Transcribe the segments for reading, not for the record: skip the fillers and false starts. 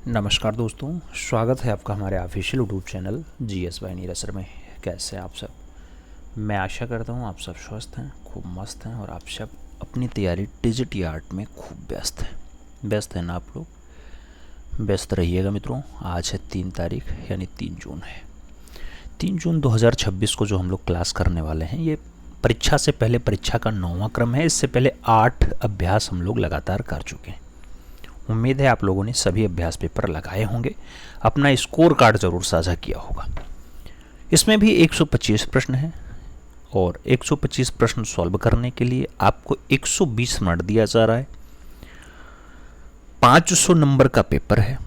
नमस्कार दोस्तों, स्वागत है आपका हमारे official YouTube channel GS bye Neeraj sir में। कैसे हैं आप सब? मैं आशा करता हूँ आप सब स्वस्थ हैं, खूब मस्त हैं और आप सब अपनी तैयारी डिजिटल आर्ट में खूब व्यस्त हैं ना आप लोग? व्यस्त रहिएगा मित्रों। आज है 3 तारीख यानी 3 जून है। 3 जून 2026 को जो हम लोग क्लास करने वाले हैं, ये परीक्षा से पहले परीक्षा का 9वां क्रम है। इससे पहले 8 अभ्यास हम लोग लगातार कर चुके हैं। उम्मीद है आप लोगों ने सभी अभ्यास पेपर लगाए होंगे, अपना स्कोर कार्ड जरूर साझा किया होगा। इसमें भी 125 प्रश्न हैं और 125 प्रश्न सॉल्व करने के लिए आपको 120 मिनट दिया जा रहा है। 500 नंबर का पेपर है,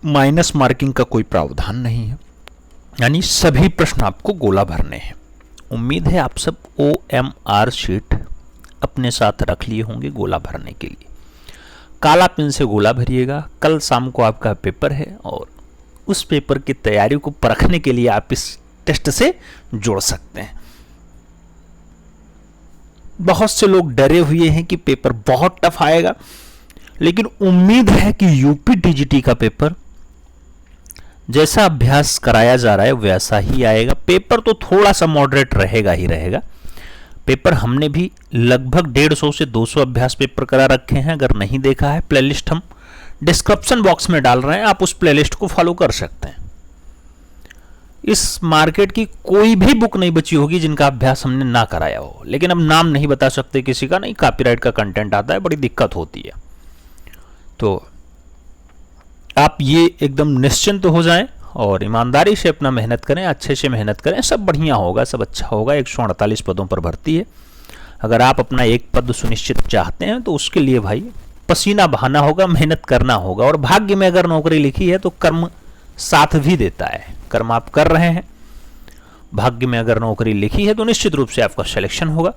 माइनस मार्किंग का कोई प्रावधान नहीं है, यानी सभी प्रश्न आपको गोला भरने हैं। उम्मीद है आप सब OMR शीट अपने साथ रख लिए होंगे गोला भरने के लिए। काला पेन से गोला भरिएगा। कल शाम को आपका पेपर है और उस पेपर की तैयारी को परखने के लिए आप इस टेस्ट से जोड़ सकते हैं। बहुत से लोग डरे हुए हैं कि पेपर बहुत टफ आएगा, लेकिन उम्मीद है कि यूपी टीजीटी का पेपर जैसा अभ्यास कराया जा रहा है वैसा ही आएगा। पेपर तो थोड़ा सा मॉडरेट रहेगा ही रहेगा। पेपर हमने भी लगभग 150 से 200 अभ्यास पेपर करा रखे हैं। अगर नहीं देखा है, प्लेलिस्ट हम डिस्क्रिप्शन बॉक्स में डाल रहे हैं, आप उस प्लेलिस्ट को फॉलो कर सकते हैं। इस मार्केट की कोई भी बुक नहीं बची होगी जिनका अभ्यास हमने ना कराया हो, लेकिन अब नाम नहीं बता सकते किसी का, नहीं कॉपीराइट का कंटेंट आता है, बड़ी दिक्कत होती है। तो आप ये एकदम निश्चिंत हो जाएं और ईमानदारी से अपना मेहनत करें, अच्छे से मेहनत करें, सब बढ़िया होगा, सब अच्छा होगा। 148 पदों पर भर्ती है। अगर आप अपना एक पद सुनिश्चित चाहते हैं तो उसके लिए भाई पसीना बहाना होगा, मेहनत करना होगा। और भाग्य में अगर नौकरी लिखी है तो कर्म साथ भी देता है। कर्म आप कर रहे हैं, भाग्य में अगर नौकरी लिखी है तो निश्चित रूप से आपका सिलेक्शन होगा।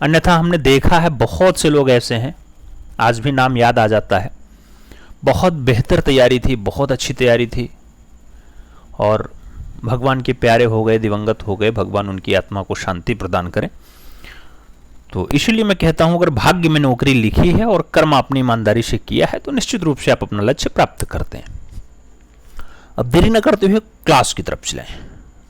अन्यथा हमने देखा है बहुत से लोग ऐसे हैं, आज भी नाम याद आ जाता है, बहुत बेहतर तैयारी थी, बहुत अच्छी तैयारी थी और भगवान के प्यारे हो गए, दिवंगत हो गए। भगवान उनकी आत्मा को शांति प्रदान करें। तो इसलिए मैं कहता हूं, अगर भाग्य में नौकरी लिखी है और कर्म आपने ईमानदारी से किया है तो निश्चित रूप से आप अपना लक्ष्य प्राप्त करते हैं। अब देरी न करते हुए क्लास की तरफ चलें।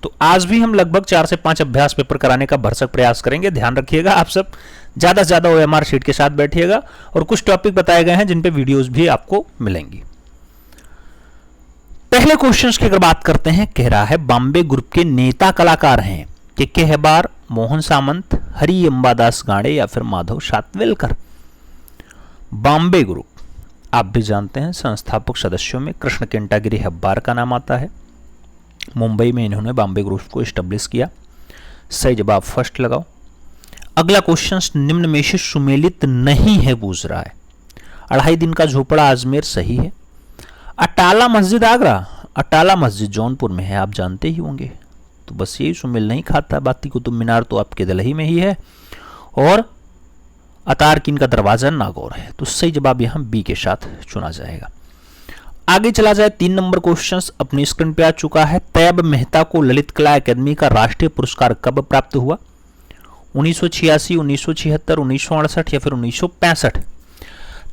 तो आज भी हम लगभग 4 से 5 अभ्यास पेपर कराने का भरसक प्रयास करेंगे। ध्यान रखिएगा, आप सब ज्यादा से ज्यादा OMR शीट के साथ बैठिएगा और कुछ टॉपिक बताए गए हैं जिन पे वीडियोस भी आपको मिलेंगी। पहले क्वेश्चंस की अगर बात करते हैं, कह रहा है बॉम्बे ग्रुप के नेता कलाकार हैं के हेबार, मोहन सामंत, हरि अंबादास गाड़े या फिर माधव सातवेलकर। बॉम्बे ग्रुप आप भी जानते हैं, संस्थापक सदस्यों में कृष्ण केंटागिरी हेब्बार का नाम आता है। मुंबई में इन्होंने बॉम्बे ग्रुप को एस्टेब्लिश किया। सही जवाब फर्स्ट लगाओ। अगला क्वेश्चन निम्न में से सुमेलित नहीं है पूछ रहा है। 2.5 दिन का झोपड़ा अजमेर सही है। अटाला मस्जिद आगरा, अटाला मस्जिद जौनपुर में है, आप जानते ही होंगे। तो बस यही सुमेल नहीं खाता। बाती कुतुब मीनार तो आपके दिल्ली में ही है और अतारकिन का दरवाजा नागौर है। तो सही जवाब यहां बी के साथ चुना जाएगा। आगे चला जाए, 3 नंबर क्वेश्चन अपनी स्क्रीन पे आ चुका है। तैयब मेहता को ललित कला अकादमी का राष्ट्रीय पुरस्कार कब प्राप्त हुआ? 1986, 1976, 1968 या फिर 1965?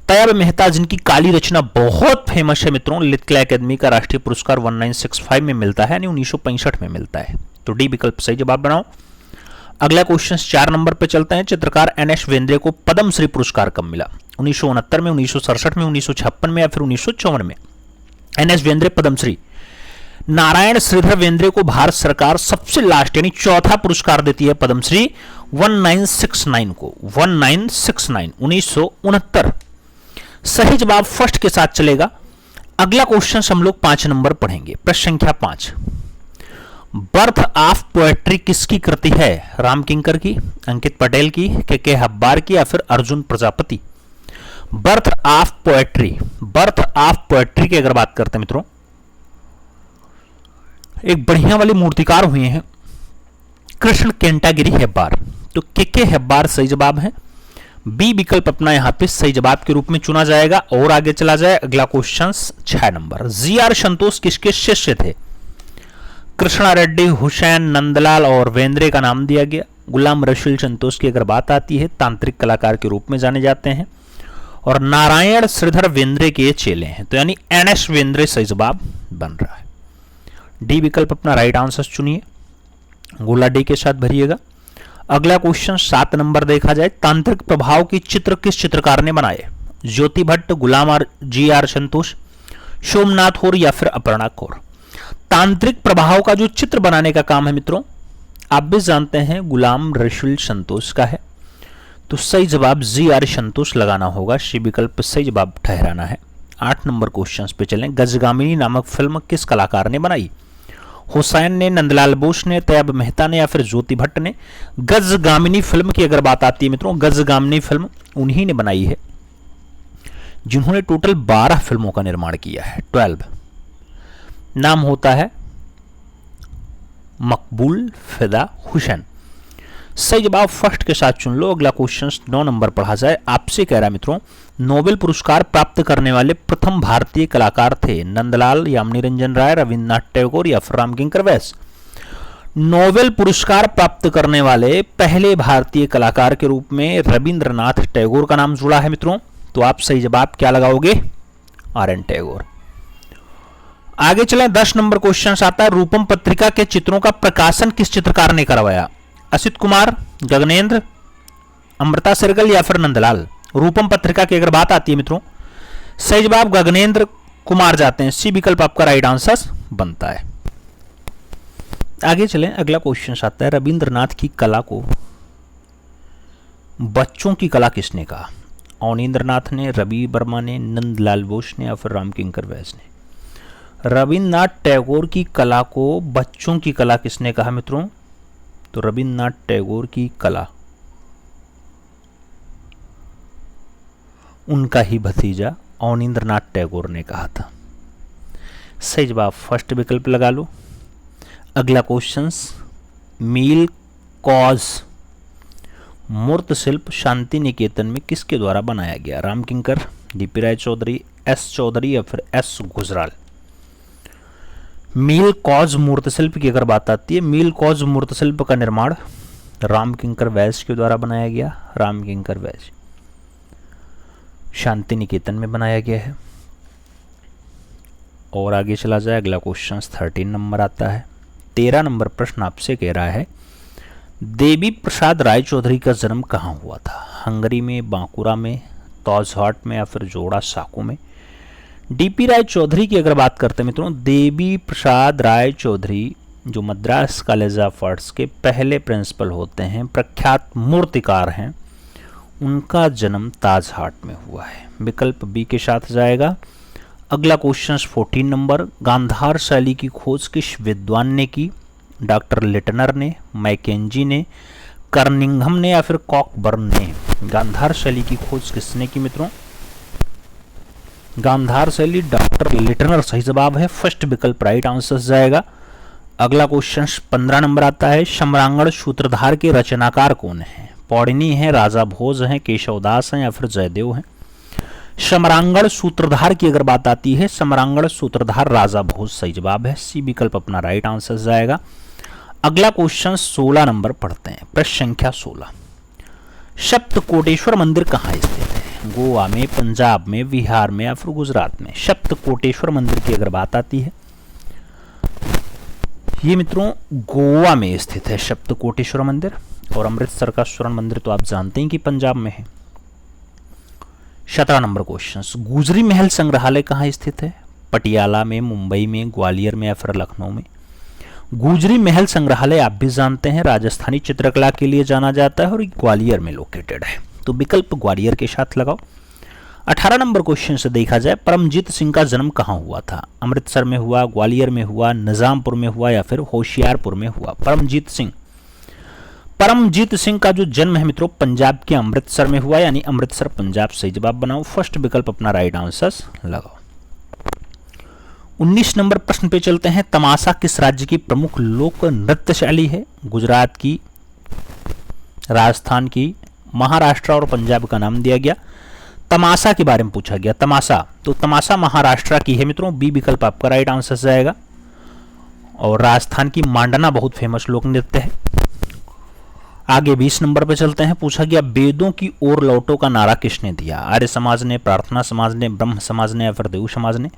तैयब मेहता जिनकी काली रचना बहुत फेमस है मित्रों, ललित कला अकादमी का राष्ट्रीय पुरस्कार 1965 में मिलता है, यानी 1965 में मिलता है। तो डी विकल्प सही जवाब बनाओ। अगला क्वेश्चन 4 नंबर पे चलते हैं। चित्रकार NS वेंद्रे को पद्मश्री पुरस्कार कब मिला? 1969 में, 1967 में, 1956 में या फिर 1954 में? NS वेंद्रे पद्मश्री। नारायण श्रीधर वेंद्रे को भारत सरकार सबसे लास्ट यानी चौथा पुरस्कार देती है पद्मश्री 1969 को। 1969 सही जवाब फर्स्ट के साथ चलेगा। अगला क्वेश्चन हम लोग 5 नंबर पढ़ेंगे। प्रश्न संख्या 5, बर्थ ऑफ पोएट्री किसकी कृति है? राम किंकर की, अंकित पटेल की, के हब्बार की या फिर Arjun Prajapati? Birth of poetry, birth of poetry की अगर बात करते हैं मित्रों, एक बढ़िया वाली मूर्तिकार हुए हैं कृष्ण केंटागिरी हेब्बार। तो के हेब्बार सही जवाब है। बी विकल्प अपना यहां पे सही जवाब के रूप में चुना जाएगा। और आगे चला जाए, अगला क्वेश्चन 6 नंबर, GR संतोष किसके शिष्य थे? कृष्णा रेड्डी, हुसैन, नंदलाल और वेंद्रे का नाम दिया गया। गुलाम रसूल संतोष की अगर बात आती है, तांत्रिक कलाकार के रूप में जाने जाते हैं और नारायण श्रीधर बेंद्रे के चेले हैं, तो यानी एनएस बेंद्रे सही जवाब बन रहा है। डी विकल्प अपना राइट आंसर चुनिए, गोला डी के साथ भरिएगा। अगला क्वेश्चन 7 नंबर देखा जाए, तांत्रिक प्रभाव की चित्र किस चित्रकार ने बनाए? ज्योति भट्ट, गुलाम जी आर संतोष, सोमनाथ और या फिर अपर्णा कौर। तांत्रिक प्रभाव का जो चित्र बनाने का काम है मित्रों, आप भी जानते हैं गुलाम रसूल संतोष का है, तो सही जवाब जी आर संतोष लगाना होगा, सी विकल्प सही जवाब ठहराना है। 8 नंबर क्वेश्चन पे चलें, गजगामिनी नामक फिल्म किस कलाकार ने बनाई? हुसैन ने, नंदलाल बोस ने, तैयब मेहता ने या फिर ज्योति भट्ट ने। गजगामिनी फिल्म की अगर बात आती है मित्रों, गजगामिनी फिल्म उन्हीं ने बनाई है जिन्होंने टोटल 12 फिल्मों का निर्माण किया है, 12। नाम होता है मकबूल फिदा हुसैन। सही जवाब फर्स्ट के साथ चुन लो। अगला क्वेश्चन 9 नंबर पढ़ा जाए, आपसे कह रहा है मित्रों, नोबेल पुरस्कार प्राप्त करने वाले प्रथम भारतीय कलाकार थे? नंदलाल, यामिनी रंजन राय, रविन्द्रनाथ टैगोर या फिर रामकिंकर वैस। नोबेल पुरस्कार प्राप्त करने वाले पहले भारतीय कलाकार के रूप में रविंद्रनाथ टैगोर का नाम जुड़ा है मित्रों, तो आप सही जवाब क्या लगाओगे? R N Tagore. आगे चलें, 10 नंबर क्वेश्चन आता है, रूपम पत्रिका के चित्रों का प्रकाशन किस चित्रकार ने करवाया? असित कुमार, गगनेंद्र, अमृता सरगल या फिर नंदलाल। रूपम पत्रिका की अगर बात आती है मित्रों, सही जवाब गगनेंद्र कुमार जाते हैं, सी विकल्प आपका राइट आंसर बनता है। आगे चलें, अगला क्वेश्चन आता है, रविंद्रनाथ की कला को बच्चों की कला किसने कहा? अवनींद्रनाथ ने, रवि वर्मा ने, नंदलाल बोस ने या फिर रामकिंकर वैस ने। रविन्द्रनाथ टैगोर की कला को बच्चों की कला किसने कहा मित्रों? तो रविन्द्रनाथ टैगोर की कला उनका ही भतीजा अवनींद्रनाथ टैगोर ने कहा था। सही जवाब फर्स्ट विकल्प लगा लो। अगला क्वेश्चन, मील कॉज मूर्त शिल्प शांति निकेतन में किसके द्वारा बनाया गया? रामकिंकर, डीपी राय चौधरी, एस चौधरी या फिर एस गुजराल। मील कॉज मूर्त शिल्प की अगर बात आती है, मील कॉज मूर्त शिल्प का निर्माण रामकिंकर वैस के द्वारा बनाया गया। रामकिंकर वैस शांति निकेतन में बनाया गया है। और आगे चला जाए, अगला क्वेश्चन 13 नंबर आता है। 13 नंबर प्रश्न आपसे कह रहा है, देवी प्रसाद राय चौधरी का जन्म कहाँ हुआ था? हंगरी में, बांकुरा में, तौजहाट में या फिर जोड़ा साकू में। डीपी राय चौधरी की अगर बात करते हैं मित्रों, देवी प्रसाद राय चौधरी जो मद्रास कॉलेज ऑफ आर्ट्स के पहले प्रिंसिपल होते हैं, प्रख्यात मूर्तिकार हैं, उनका जन्म ताजहाट में हुआ है। विकल्प बी के साथ जाएगा। अगला क्वेश्चन 14 नंबर, गांधार शैली की खोज किस विद्वान ने की? डॉक्टर लिटनर ने, मैकेंजी ने, कर्निंघम ने या फिर कॉकबर्न ने। गांधार शैली की खोज किसने की मित्रों? गांधार शैली डॉक्टर लिटनर सही जवाब है, फर्स्ट विकल्प राइट आंसर जाएगा। अगला क्वेश्चन 15 नंबर आता है, सम्रांगण सूत्रधार के रचनाकार कौन है? पौड़िनी है, राजा भोज हैं, केशवदास हैं या फिर जयदेव हैं। सम्रांगण सूत्रधार की अगर बात आती है, सम्रांगण सूत्रधार राजा भोज सही जवाब है, सी विकल्प अपना राइट आंसर जाएगा। अगला क्वेश्चन 16 नंबर पढ़ते हैं, प्रश्न संख्या 16। सप्तकोटेश्वर मंदिर कहाँ स्थित है? गोवा में, पंजाब में, बिहार में या फिर गुजरात में। सप्तकोटेश्वर मंदिर की अगर बात आती है, ये मित्रों गोवा में स्थित है सप्तकोटेश्वर मंदिर। और अमृतसर का स्वर्ण मंदिर तो आप जानते हैं कि पंजाब में है। 17 नंबर क्वेश्चन, गुजरी महल संग्रहालय कहाँ स्थित है? पटियाला में, मुंबई में, ग्वालियर में या फिर लखनऊ में। गुजरी महल संग्रहालय आप भी जानते हैं राजस्थानी चित्रकला के लिए जाना जाता है और ग्वालियर में लोकेटेड है, तो विकल्प ग्वालियर के साथ लगाओ। 18 नंबर क्वेश्चन से देखा जाए, परमजीत सिंह का जन्म कहाँ हुआ था? अमृतसर में हुआ, ग्वालियर में हुआ, निजामपुर में हुआ या फिर होशियारपुर में हुआ। परमजीत सिंह का जो जन्म है मित्रों पंजाब के अमृतसर में हुआ, यानी अमृतसर पंजाब सही जवाब बनाओ, फर्स्ट विकल्प अपना राइट आंसर लगाओ। 19 नंबर प्रश्न पे चलते हैं, तमाशा किस राज्य की प्रमुख लोक नृत्य शैली है? गुजरात की, राजस्थान की, महाराष्ट्र और पंजाब का नाम दिया गया। तमाशा के बारे में पूछा गया, तमाशा, तो तमाशा महाराष्ट्र की है मित्रों, बी विकल्प आपका राइट आंसर जाएगा। और राजस्थान की मांडना बहुत फेमस लोक नृत्य है। आगे 20 नंबर पे चलते हैं। पूछा गया वेदों की ओर लौटो का नारा किसने दिया? आर्य समाज ने, प्रार्थना समाज ने, ब्रह्म समाज ने या फिर देव समाज ने?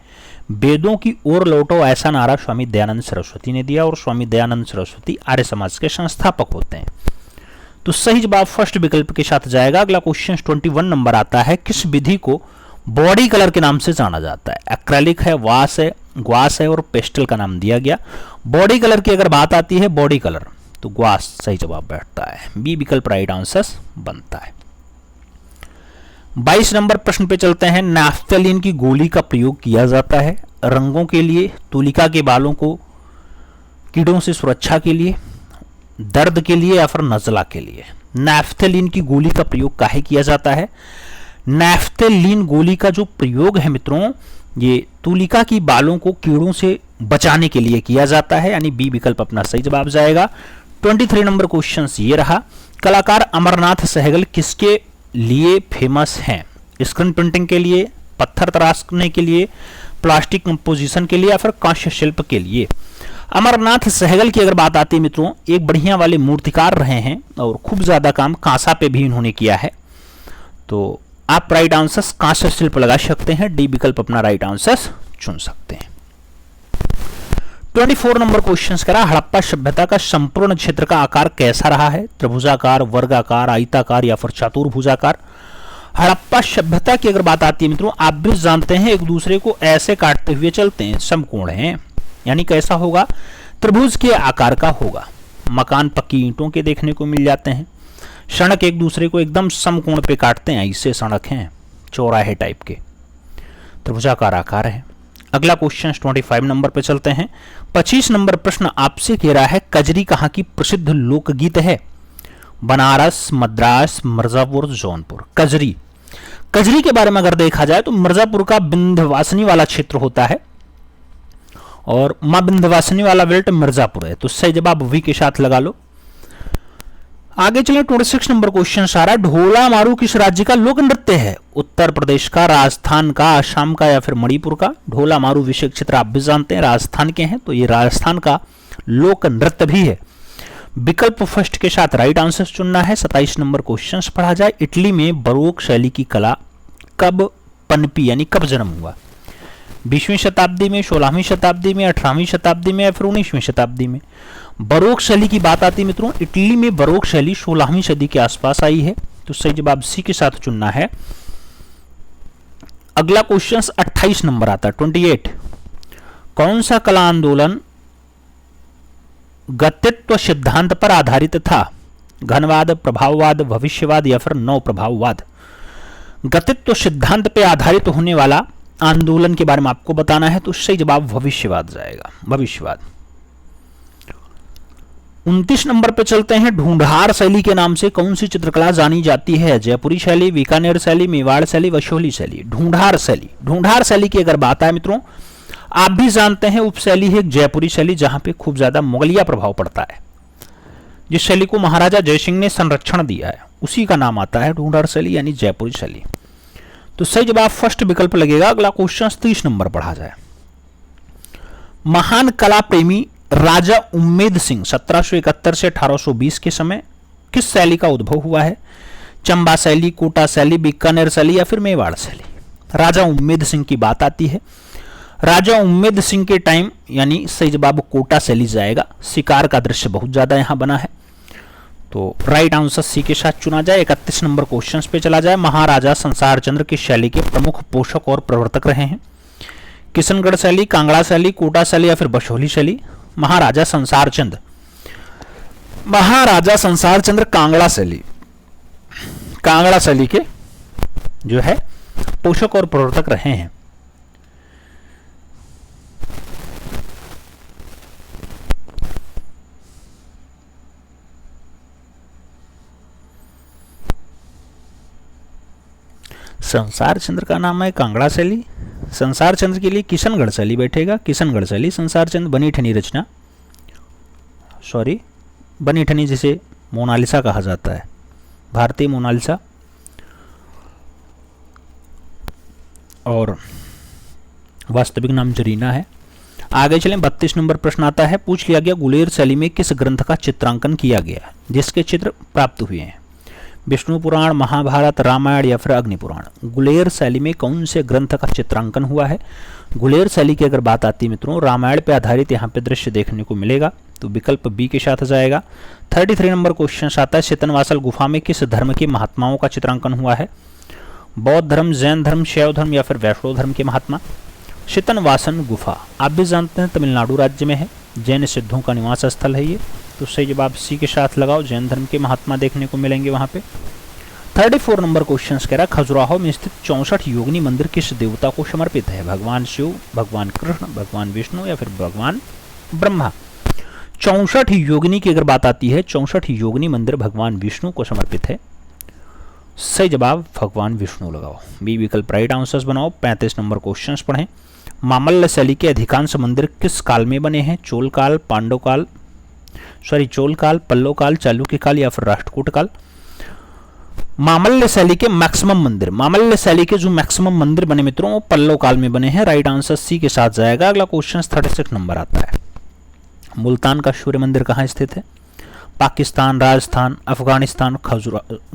वेदों की ओर लौटो ऐसा नारा स्वामी दयानंद सरस्वती ने दिया, और स्वामी दयानंद सरस्वती आर्य समाज के संस्थापक होते हैं। तो सही जवाब फर्स्ट विकल्प के साथ जाएगा। अगला क्वेश्चन 21 नंबर आता है, किस विधि को बॉडी कलर के नाम से जाना जाता है? एक्रेलिक है, वाश है, ग्वास है और पेस्टल का नाम दिया गया। बॉडी कलर की अगर बात आती है, बॉडी कलर, तो ग्वास सही जवाब बैठता है। बी विकल्प राइट आंसर बनता है। 22 नंबर प्रश्न पे चलते हैं। नैफ्थलीन की गोली का प्रयोग किया जाता है रंगों के लिए, तुलिका के बालों को कीड़ों से सुरक्षा के लिए, दर्द के लिए या फिर नजला के लिए? नैफ्थलीन की गोली का प्रयोग काहे किया जाता है? नैफ्थलीन गोली का जो प्रयोग है मित्रों, ये तुलिका की बालों को कीड़ों से बचाने के लिए किया जाता है, यानी बी विकल्प अपना सही जवाब जाएगा। 23 नंबर क्वेश्चन ये रहा, कलाकार अमरनाथ सहगल किसके लिए फेमस हैं? स्क्रीन प्रिंटिंग के लिए, पत्थर तराशने के लिए, प्लास्टिक कंपोजिशन के लिए या फिर कांस्य शिल्प के लिए? अमरनाथ सहगल की अगर बात आती है मित्रों, एक बढ़िया वाले मूर्तिकार रहे हैं और खूब ज्यादा काम कांसा पे भी इन्होंने किया है। तो आप राइट आंसर कांस्य शिल्प लगा सकते हैं, डी विकल्प अपना राइट आंसर चुन सकते हैं। 24 नंबर क्वेश्चन करा, हड़प्पा सभ्यता का संपूर्ण क्षेत्र का आकार कैसा रहा है? त्रिभुजाकार, वर्गाकार, आयताकार या फिर चतुर्भुजाकार? हड़प्पा सभ्यता की अगर बात आती है मित्रों, आप भी जानते हैं एक दूसरे को ऐसे काटते हुए चलते हैं, समकोण हैं, यानी कैसा होगा? त्रिभुज के आकार का होगा। मकान पक्की ईंटों के देखने को मिल जाते हैं। सड़क एक दूसरे को एकदम समकोण पे काटते हैं, ऐसे सड़क हैं, चौराहे टाइप के, त्रिभुजाकार आकार है। अगला क्वेश्चन 25 नंबर पे चलते हैं। 25 नंबर प्रश्न आपसे कह रहा है, कजरी कहाँ की प्रसिद्ध लोकगीत है? बनारस, मद्रास, मिर्जापुर, जौनपुर? कजरी, कजरी के बारे में अगर देखा जाए तो मिर्जापुर का विंध्यवासिनी वाला क्षेत्र होता है और मां विंध्यवासिनी वाला बेल्ट मिर्जापुर है, तो सही जवाब वी के साथ लगा लो। आगे चले 26 नंबर क्वेश्चन सारा, ढोला मारू किस राज्य का लोक नृत्य है? उत्तर प्रदेश का, राजस्थान का, असम का या फिर मणिपुर का? ढोला मारू विषय क्षेत्र आप भी जानते हैं राजस्थान के हैं, तो ये राजस्थान का लोक नृत्य भी है। विकल्प फर्स्ट के साथ राइट आंसर चुनना है। 27 नंबर क्वेश्चन पढ़ा जाए, इटली में बरोक शैली की कला कब पनपी, यानी कब जन्म हुआ? 20वीं शताब्दी में, 16वीं शताब्दी में, 18वीं शताब्दी में या फिर 19वीं शताब्दी में? बरोक शैली की बात आती है मित्रों, इटली में बरोक शैली 16वीं सदी के आसपास आई है, तो सही जवाब सी के साथ चुनना है। अगला क्वेश्चन 28 नंबर आता है 28, कौन सा कला आंदोलन गतित्व सिद्धांत पर आधारित था? घनवाद, प्रभाववाद, भविष्यवाद या फिर नव प्रभाववाद? गतित्व सिद्धांत पर आधारित होने वाला आंदोलन के बारे में आपको बताना है, तो सही जवाब भविष्यवाद जाएगा, भविष्यवाद। 29 नंबर पे चलते हैं, ढूंढार शैली के नाम से कौन सी चित्रकला जानी जाती है? जयपुरी शैली, बीकानेर शैली, मेवाड़ शैली, वशोली शैली? ढूंढार शैली, ढूंढार शैली की अगर बात आए मित्रों, आप भी जानते हैं उपशैली है जयपुरी शैली, जहां पे खूब ज्यादा मुगलिया प्रभाव पड़ता है। जिस शैली को महाराजा जयसिंह ने संरक्षण दिया है उसी का नाम आता है ढूंढार शैली, यानी जयपुरी शैली। तो सही जवाब फर्स्ट विकल्प लगेगा। अगला क्वेश्चन 30 नंबर पढ़ा जाए, महान कला प्रेमी राजा उम्मेद सिंह 1771 से 1820 के समय किस शैली का उद्भव हुआ है? चंबा शैली, कोटा शैली, बीकानेर शैली या फिर मेवाड़ शैली? राजा उम्मेद सिंह की बात आती है, राजा उम्मेद सिंह के टाइम, यानी सही जवाब कोटा शैली जाएगा। शिकार का दृश्य बहुत ज्यादा यहां बना है, तो राइट आंसर सी के साथ चुना जाए। 31 नंबर क्वेश्चन पे चला जाए, महाराजा संसार चंद्र की शैली के प्रमुख पोषक और प्रवर्तक रहे हैं? किशनगढ़ शैली, कांगड़ा शैली, कोटा शैली या फिर बशोली शैली? महाराजा संसार चंद्र, महाराजा संसार चंद्र कांगड़ा शैली, कांगड़ा शैली के जो है पोषक और प्रवर्तक रहे हैं। संसार चंद्र का नाम है कांगड़ा शैली, संसार चंद्र के लिए किशनगढ़ शैली बैठेगा, किशनगढ़ शैली। संसार चंद्र बनी ठनी रचना, सॉरी बनी ठनी जिसे मोनालिसा कहा जाता है, भारतीय मोनालिसा, और वास्तविक नाम जरीना है। आगे चलें, 32 नंबर प्रश्न आता है, पूछ लिया गया गुलेर शैली में किस ग्रंथ का चित्रांकन किया गया जिसके चित्र प्राप्त हुए हैं? विष्णु पुराण, महाभारत, रामायण या फिर अग्नि पुराण। गुलेर शैली में कौन से ग्रंथ का चित्रांकन हुआ है? गुलेर शैली की अगर बात आती है मित्रों, रामायण पर आधारित यहाँ पे दृश्य देखने को मिलेगा, तो विकल्प बी के साथ जाएगा। 33 नंबर क्वेश्चन आता है, शीतनवासल गुफा में किस धर्म के महात्माओं का चित्रांकन हुआ है? बौद्ध धर्म, जैन धर्म, शैव धर्म या फिर वैष्णव धर्म के महात्मा। शीतनवासन गुफा आप भी जानते हैं तमिलनाडु राज्य में है, जैन सिद्धों का निवास स्थल है ये, तो सही जवाब सी के साथ लगाओ, जैन धर्म के महात्मा देखने को मिलेंगे वहां पे। 34 नंबर क्वेश्चन कह रहा, खजुराहो में स्थित 64 योगिनी मंदिर किस देवता को समर्पित है? भगवान शिव, भगवान कृष्ण, भगवान विष्णु या फिर भगवान ब्रह्मा। 64 योगिनी की अगर बात आती है, 64 योगिनी मंदिर भगवान विष्णु को समर्पित है, सही जवाब भगवान विष्णु लगाओ, बी विकल्प राइट आंसर्स बनाओ। 35 नंबर क्वेश्चंस पढ़ें, मामल्ल शैली के अधिकांश मंदिर किस काल में बने हैं? चोल काल, चोल काल, पल्लव काल, चालुक्य काल या फिर राष्ट्रकूट काल। मामल्य शैली के मैक्सिमम मंदिर, मामल्य शैली के जो मैक्सिमम मंदिर बने मित्रों वो पल्लव काल में बने हैं, राइट आंसर सी के साथ जाएगा। अगला क्वेश्चन 36 नंबर आता है, मुल्तान का सूर्य मंदिर कहाँ स्थित है? पाकिस्तान, राजस्थान, अफगानिस्तान,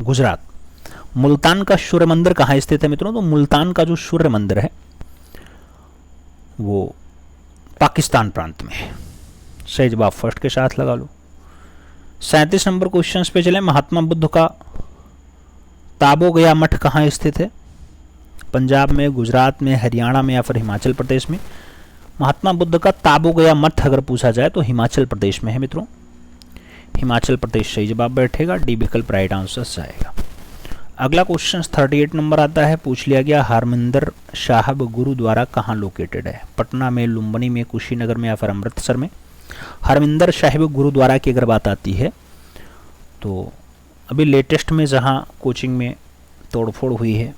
गुजरात। मुल्तान का सूर्य मंदिर कहाँ स्थित है मित्रों? तो मुल्तान का जो सूर्य मंदिर है वो पाकिस्तान प्रांत में है, सही जवाब फर्स्ट के साथ लगा लो। 37 नंबर क्वेश्चन पे चले, महात्मा बुद्ध का ताबो गया मठ कहाँ स्थित है? पंजाब में, गुजरात में, हरियाणा में या फिर हिमाचल प्रदेश में। महात्मा बुद्ध का ताबो गया मठ अगर पूछा जाए तो हिमाचल प्रदेश में है मित्रों, हिमाचल प्रदेश सही जवाब बैठेगा, डी विकल्प राइट आंसर जाएगा। अगला क्वेश्चन 38 नंबर आता है, पूछ लिया गया हरमिंदर साहब गुरुद्वारा कहाँ लोकेटेड है? पटना में, लुम्बिनी में, कुशीनगर में या फिर अमृतसर में। हरमिंदर साहिब गुरुद्वारा की अगर बात आती है तो अभी लेटेस्ट में जहाँ कोचिंग में तोड़फोड़ हुई है,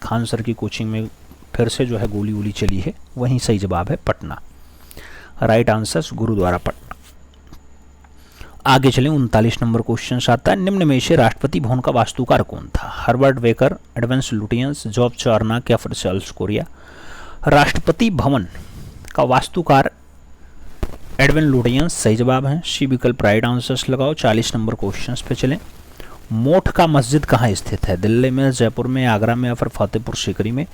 खान सर की कोचिंग में फिर से जो है गोली वोली चली है, वहीं सही जवाब है पटना, राइट आंसर गुरुद्वारा पटना। आगे चलें, 39 नंबर क्वेश्चन आता है, निम्न में से राष्ट्रपति भवन का वास्तुकार कौन था? Herbert Baker, Edwin Lutyens, Job Charnock या फिर चार्ल्स कोरिया। राष्ट्रपति भवन का वास्तुकार एडविन लुटियंस सही जवाब है, सी विकल्प राइट आंसर्स लगाओ। 40 नंबर क्वेश्चन पे चलें, मोठ का मस्जिद कहाँ स्थित है? दिल्ली में, जयपुर में, आगरा में या फिर फतेहपुर सीकरी में।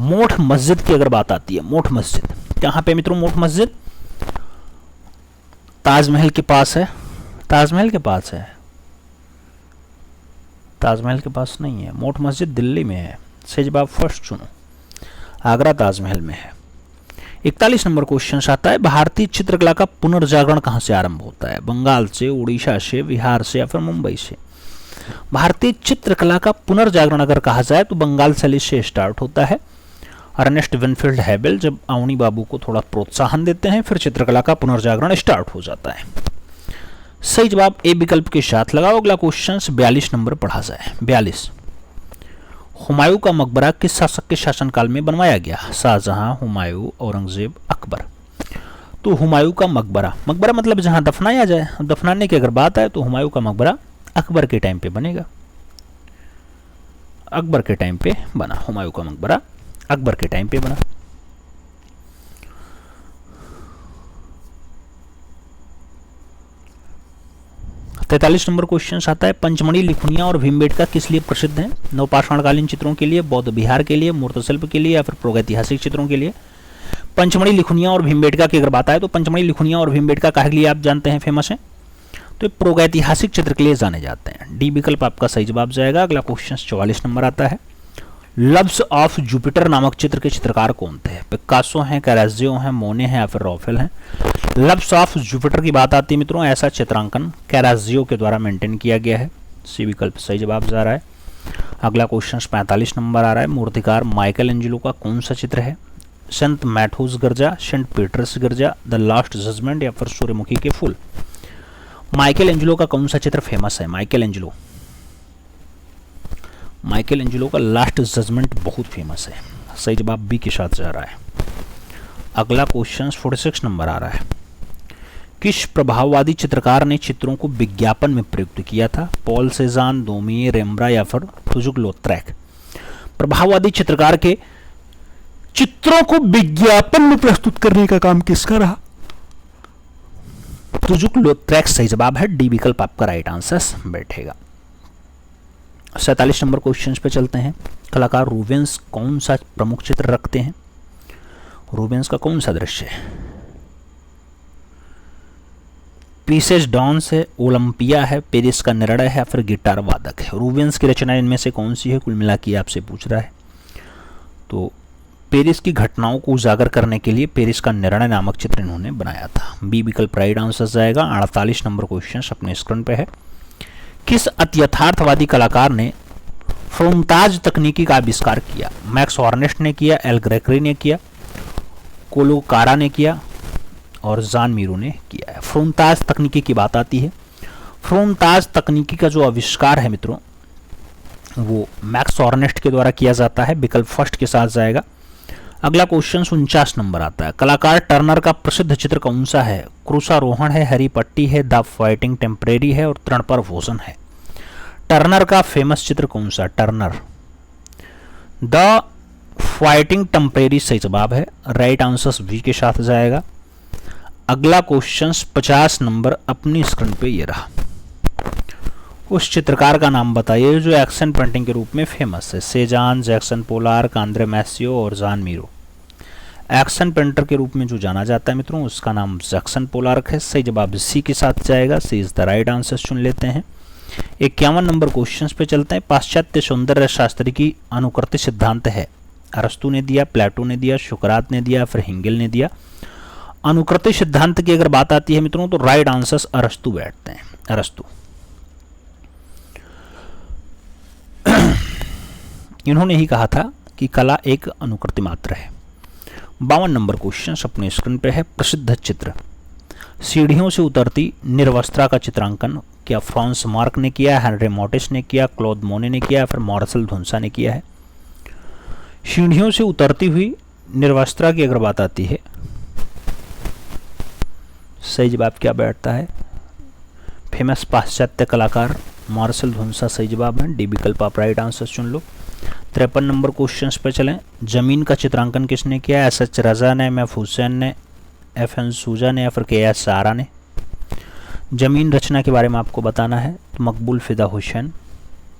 मोठ मस्जिद की अगर बात आती है, मोठ मस्जिद कहाँ पे मित्रों? मोठ मस्जिद ताजमहल के पास है, ताजमहल के पास है, ताजमहल के पास नहीं है, मोठ मस्जिद दिल्ली में है, सही जवाब फर्स्ट चुनो, आगरा ताजमहल में है। 41 नंबर क्वेश्चन आता है, भारतीय चित्रकला का पुनर्जागरण कहाँ से आरंभ होता है? बंगाल से, उड़ीसा से, बिहार से या फिर मुंबई से। भारतीय चित्रकला का पुनर्जागरण अगर कहा जाए तो बंगाल शैली से स्टार्ट होता है। अर्नेस्ट विनफील्ड हैबल जब अवनी बाबू को थोड़ा प्रोत्साहन देते हैं, फिर चित्रकला का पुनर्जागरण स्टार्ट हो जाता है, सही जवाब ए विकल्प के साथ लगाओ। अगला क्वेश्चन 42 नंबर पढ़ा जाए। 42, हुमायूं का मकबरा किस शासक के शासनकाल में बनवाया गया? शाहजहां, हुमायूं, औरंगजेब, अकबर। तो हुमायूं का मकबरा, मकबरा मतलब जहां दफनाया जाए, दफनाने की अगर बात है तो हुमायूं का मकबरा अकबर के टाइम पे बनेगा, अकबर के टाइम पे बना, हुमायूं का मकबरा अकबर के टाइम पे बना। तैतालीस नंबर क्वेश्चन आता है, पंचमढ़ी लिखुनिया और भीमबेटका किस लिए प्रसिद्ध हैं? नवपाषाणकालीन चित्रों के लिए, बौद्ध विहार के लिए, मूर्तशिल्प के लिए या फिर प्रागैतिहासिक चित्रों के लिए। पंचमढ़ी लिखुनिया और भीमबेटका की अगर बात आए तो पंचमढ़ी लिखुनिया और भीमबेटका काहे के लिए आप जानते हैं फेमस है? तो प्रागैतिहासिक चित्र के लिए जाने जाते हैं, डी विकल्प आपका सही जवाब जाएगा। अगला क्वेश्चन 44 नंबर आता है, लव्स ऑफ जुपिटर नामक चित्र के चित्रकार कौन थे? पिकासो हैं, कैराजियो हैं, मोने हैं या फिर रॉफेल हैं। लव्स ऑफ जुपिटर की बात आती है मित्रों, ऐसा चित्रांकन कैराजियो के द्वारा मेंटेन किया गया है, सी विकल्प सही जवाब जा रहा है। अगला क्वेश्चन 45 नंबर आ रहा है, मूर्तिकार माइकल एंजेलो का कौन सा चित्र है? संत मैथ्यूस गिरजा, सेंट पीटर्स गिरजा, द लास्ट जजमेंट या फिर सूर्यमुखी के फूल। माइकल एंजेलो का कौन सा चित्र फेमस है? माइकल एंजेलो का लास्ट जजमेंट बहुत फेमस है, सही जवाब बी के साथ जा रहा है। अगला क्वेश्चन 46 नंबर आ रहा है, किस प्रभाववादी चित्रकार ने चित्रों को विज्ञापन में प्रयुक्त किया था? पॉल सेजान, दोमिए, रेम्ब्रा या फिर तुजुक लौट्रेक। प्रभाववादी चित्रकार के चित्रों को विज्ञापन में प्रस्तुत करने का काम किसका रहा? तुजुक लौत्रेक सही जवाब है, डी विकल्प आपका राइट आंसर बैठेगा। 47 नंबर क्वेश्चन पे चलते हैं। कलाकार रूबेंस कौन सा प्रमुख चित्र रखते हैं? रूबेंस का कौन सा दृश्य है? पीसेज डॉन्स है, ओलंपिया है, पेरिस का निर्णय है, फिर गिटार वादक है। रूबेंस की रचना इनमें से कौन सी है? कुल मिला के आपसे पूछ रहा है। तो पेरिस की घटनाओं को उजागर करने के लिए पेरिस का निर्णय नामक चित्र इन्होंने बनाया था। बी विकल्प राइट आंसर जाएगा। 48 नंबर क्वेश्चन अपने स्क्रीन पे है। किस अत्यथार्थवादी कलाकार ने फ्रोंताज तकनीकी का आविष्कार किया? मैक्स हॉर्नेस्ट ने किया, एल ग्रेगरी ने किया, कोलोकारा ने किया और जान मीरो ने किया है। फ्रोंताज तकनीकी की बात आती है। फ्रोंताज तकनीकी का जो आविष्कार है मित्रों वो मैक्स हॉर्नेस्ट के द्वारा किया जाता है। विकल्प फर्स्ट के साथ जाएगा। अगला क्वेश्चन 49 नंबर आता है। कलाकार टर्नर का प्रसिद्ध चित्र कौन सा है? क्रूसारोहण है, हरी पट्टी है, द फाइटिंग टेम्परेरी है और तृणपर भोजन है। टर्नर का फेमस चित्र कौन सा? टर्नर द फाइटिंग टेम्परेरी सही जवाब है, राइट आंसर बी के साथ जाएगा। अगला क्वेश्चन 50 नंबर अपनी स्क्रीन पे ये रहा। उस चित्रकार का नाम बताइए जो एक्शन पेंटिंग के रूप में फेमस है। सेजान, जैक्सन पोलार, आंद्रे मैसियो और जान मीरो। एक्शन पेंटर के रूप में जो जाना जाता है मित्रों उसका नाम जैक्सन पोलार्क है। सही जवाब सी के साथ जाएगा, सी इज द राइट आंसर चुन लेते हैं। 51 नंबर क्वेश्चन पे चलते हैं। पाश्चात्य सौंदर्य शास्त्र की अनुकृति सिद्धांत है? अरस्तु ने दिया, प्लेटो ने दिया, सुकरात ने दिया, फिर हेगेल ने दिया। अनुकृति सिद्धांत की अगर बात आती है मित्रों तो राइट आंसर अरस्तु बैठते हैं, अरस्तु। इन्होंने ही कहा था कि कला एक अनुकृति मात्र है। 52 नंबर क्वेश्चन अपने स्क्रीन पे है। प्रसिद्ध चित्र सीढ़ियों से उतरती निर्वस्त्रा का चित्रांकन क्या फ्रांस मार्क ने किया, हेनरी मोटिस ने किया, क्लॉद मोने ने किया, फिर मार्सेल धुंसा ने किया है? सीढ़ियों से उतरती हुई निर्वस्त्रा की अगर बात आती है सही जवाब क्या बैठता है? फेमस पाश्चात्य कलाकार मार्सेल धुंसा सही जवाब है, डी विकल्प आप राइट आंसर चुन लो। 53 नंबर क्वेश्चन पे चलें। जमीन का चित्रांकन किसने किया? एस एच रजा ने, एम एफ हुसैन ने, एफ एन सूजा ने या फिर के एस सारा ने? जमीन रचना के बारे में आपको बताना है तो मकबूल फिदा हुसैन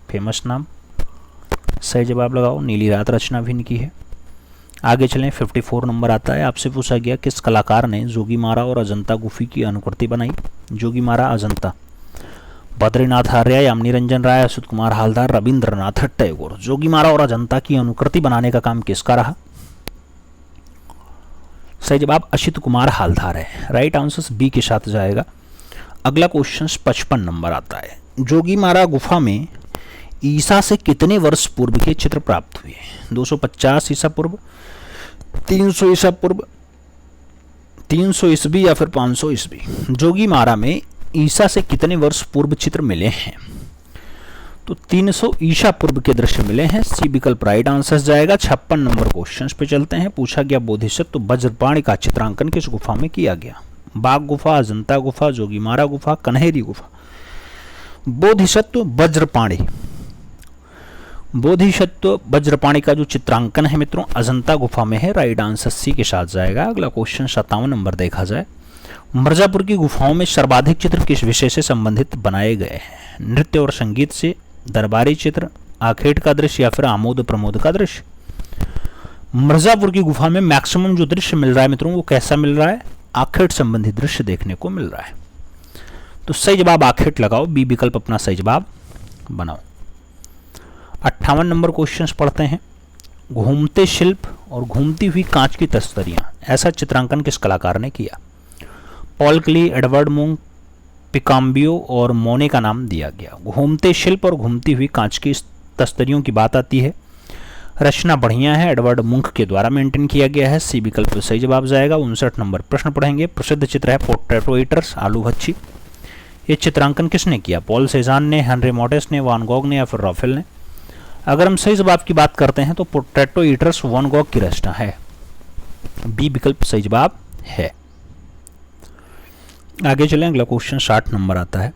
फेमस नाम, सही जवाब लगाओ। नीली रात रचना भी इनकी है। आगे चलें। 54 नंबर आता है। आपसे पूछा गया किस कलाकार ने जोगीमारा और अजंता गुफी की अनुकृति बनाई? जोगीमारा, अजंता, बद्रीनाथ आर्य, यामिनी रंजन राय, अच्युत कुमार हालदार, रविंद्रनाथ टैगोर। जोगीमारा और अजंता की अनुकृति बनाने का काम किसका रहा? सही जवाब अच्युत कुमार हालदार है, राइट आंसर बी के साथ जाएगा। अगला क्वेश्चन 55 नंबर आता है। जोगीमारा गुफा में ईसा से कितने वर्ष पूर्व के चित्र प्राप्त हुए? 250 ईसा पूर्व, 300 ईसा पूर्व, 300 ईस्वी या फिर 500 ईस्वी? जोगीमारा में ईसा से कितने वर्ष पूर्व चित्र मिले हैं? तो 300 ईसा पूर्व के दृश्य मिले हैं, सी विकल्प राइट आंसर जाएगा। 56 नंबर क्वेश्चन पे चलते हैं। पूछा गया बोधिसत्व वज्रपाणि का चित्रांकन किस गुफा में किया गया? बाघ गुफा, अजंता गुफा, जोगीमारा गुफा, कन्हेरी गुफा? बोधिसत्व वज्रपाणि, बोधिसत्व वज्रपाणि का जो चित्रांकन है मित्रों अजंता गुफा में है, राइट आंसर सी के साथ जाएगा। अगला क्वेश्चन 57 नंबर देखा जाए। मिर्जापुर की गुफाओं में सर्वाधिक चित्र किस विषय से संबंधित बनाए गए हैं? नृत्य और संगीत से, दरबारी चित्र, आखेट का दृश्य या फिर आमोद प्रमोद का दृश्य? मिर्जापुर की गुफा में मैक्सिमम जो दृश्य मिल रहा है मित्रों वो कैसा मिल रहा है? आखेट संबंधी दृश्य देखने को मिल रहा है। तो सही जवाब आखेट लगाओ, बी विकल्प अपना सही जवाब बनाओ। 58 नंबर क्वेश्चन पढ़ते हैं। घूमते शिल्प और घूमती हुई कांच की तस्तरियां, ऐसा चित्रांकन किस कलाकार ने किया? पॉल क्ली, एडवर्ड मुंक, पिकाम्बियो और मोने का नाम दिया गया। घूमते शिल्प और घूमती हुई कांच की तस्तरियों की बात आती है, रचना बढ़िया है, एडवर्ड मुंक के द्वारा मेंटेन किया गया है, सी विकल्प सही जवाब जाएगा। 59 नंबर प्रश्न पढ़ेंगे। प्रसिद्ध चित्र है पोटैटो ईटर्स, आलू भच्छी। ये चित्रांकन किसने किया? पॉल सेजान ने, हेनरी मोटिस ने, वान गॉग ने या फिर राफेल ने? अगर हम सही जवाब की बात करते हैं तो पोटैटो ईटर्स वान गॉग की रचना है, बी विकल्प सही जवाब है। आगे चलें। अगला क्वेश्चन 60 नंबर आता है।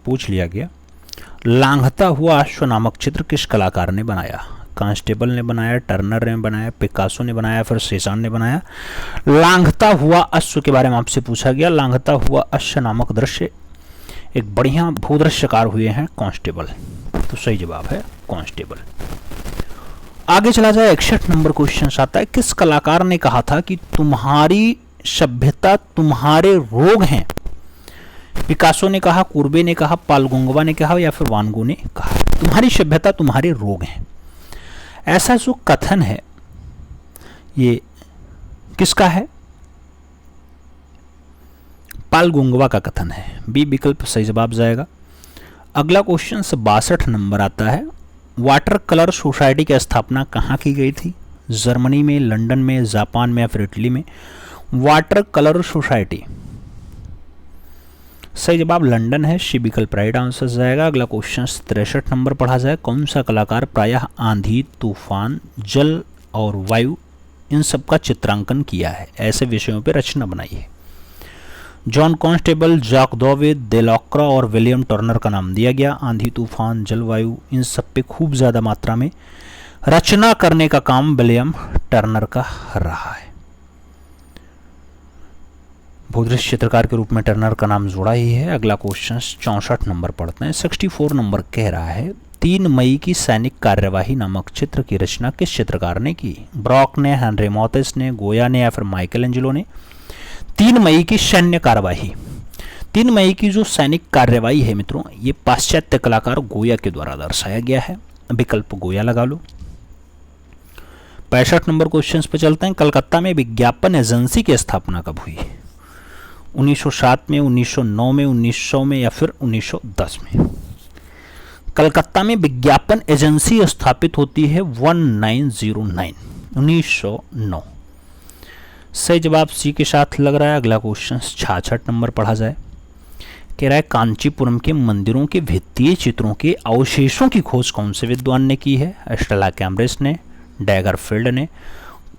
पूछ लिया गया लांघता हुआ अश्व नामक चित्र किस कलाकार ने बनाया? कांस्टेबल ने बनाया, टर्नर ने बनाया, पिकासो ने बनाया, फिर सेजान ने बनाया। लांघता हुआ अश्व के बारे में आपसे पूछा गया। लांघता हुआ अश्व नामक दृश्य एक बढ़िया भूदृश्यकार हुए हैं कांस्टेबल, तो सही जवाब है कांस्टेबल। आगे चला जाए, 61 नंबर क्वेश्चन आता है, किस कलाकार ने कहा था कि तुम्हारी सभ्यता तुम्हारे रोग हैं? पिकासो ने कहा, कुर्बे ने कहा, पाल गुंगवा ने कहा या फिर वान गो ने कहा। तुम्हारी सभ्यता तुम्हारे रोग हैं, ऐसा जो कथन है ये किसका है? पाल गुंगवा का कथन है। बी विकल्प सही जवाब जाएगा। अगला क्वेश्चन 62 नंबर आता है, वाटर कलर सोसाइटी की स्थापना कहाँ की गई थी? जर्मनी में, लंदन में, जापान में या फिर इटली में? वाटर कलर सोसाइटी, सही जवाब लंदन है। सी विकल्प राइट आंसर जाएगा। अगला क्वेश्चन 63 नंबर पढ़ा जाए, कौन सा कलाकार प्रायः आंधी, तूफान, जल और वायु इन सब का चित्रांकन किया है, ऐसे विषयों पर रचना बनाई है? जॉन कॉन्स्टेबल, जैक डॉवेद, डेलॉक्रा और विलियम टर्नर का नाम दिया गया। आंधी, तूफान, जलवायु इन सब पे खूब ज़्यादा मात्रा में रचना करने का काम विलियम टर्नर का रहा है। भूदृश्य चित्रकार के रूप में टर्नर का नाम जोड़ा ही है। अगला क्वेश्चन 64 नंबर पढ़ते हैं। 64 नंबर कह रहा है, 3 मई की सैनिक कार्यवाही नामक चित्र की रचना किस चित्रकार ने की? ब्रॉक ने, हेनरी मोतिस ने, गोया ने या फिर माइकल एंजेलो ने? 3 मई की सैन्य कार्यवाही, 3 मई की जो सैनिक कार्यवाही है मित्रों, ये पाश्चात्य कलाकार गोया के द्वारा दर्शाया गया है। विकल्प गोया लगा लो। 65 नंबर क्वेश्चन पे चलते हैं। कलकत्ता में विज्ञापन एजेंसी की स्थापना कब हुई? 1907 में, 1909 में, 1900 में या फिर 1910 में? कलकत्ता में विज्ञापन एजेंसी स्थापित होती है 1909, 1909। सही जवाब सी के साथ लग रहा है। अगला क्वेश्चन 66 नंबर पढ़ा जाए, कह रहा है कांचीपुरम के मंदिरों के भित्तीय चित्रों के अवशेषों की खोज कौन से विद्वान ने की है? स्टेला कैम्ब्रिज ने, डैगरफील्ड ने,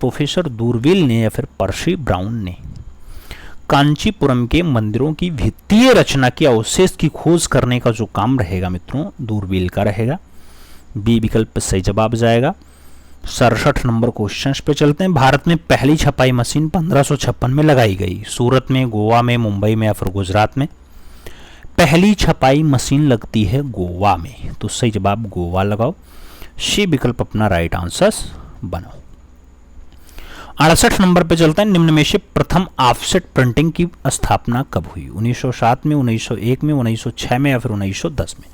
प्रोफेसर दूरविल ने या फिर पर्सी ब्राउन ने? कांचीपुरम के मंदिरों की भित्तीय रचना के अवशेष की खोज करने का जो काम रहेगा मित्रों, दूरविल का रहेगा। बी विकल्प सही जवाब जाएगा। 67 नंबर क्वेश्चन पे चलते हैं। भारत में पहली छपाई मशीन 1556 में लगाई गई। सूरत में, गोवा में, मुंबई में या फिर गुजरात में? पहली छपाई मशीन लगती है गोवा में, तो सही जवाब गोवा लगाओ। सी विकल्प अपना राइट आंसर बनाओ। 68 नंबर पे चलते हैं। निम्न में से प्रथम ऑफसेट प्रिंटिंग की स्थापना कब हुई? 1907 में, 1901 में, 1906 में या फिर 1910 में?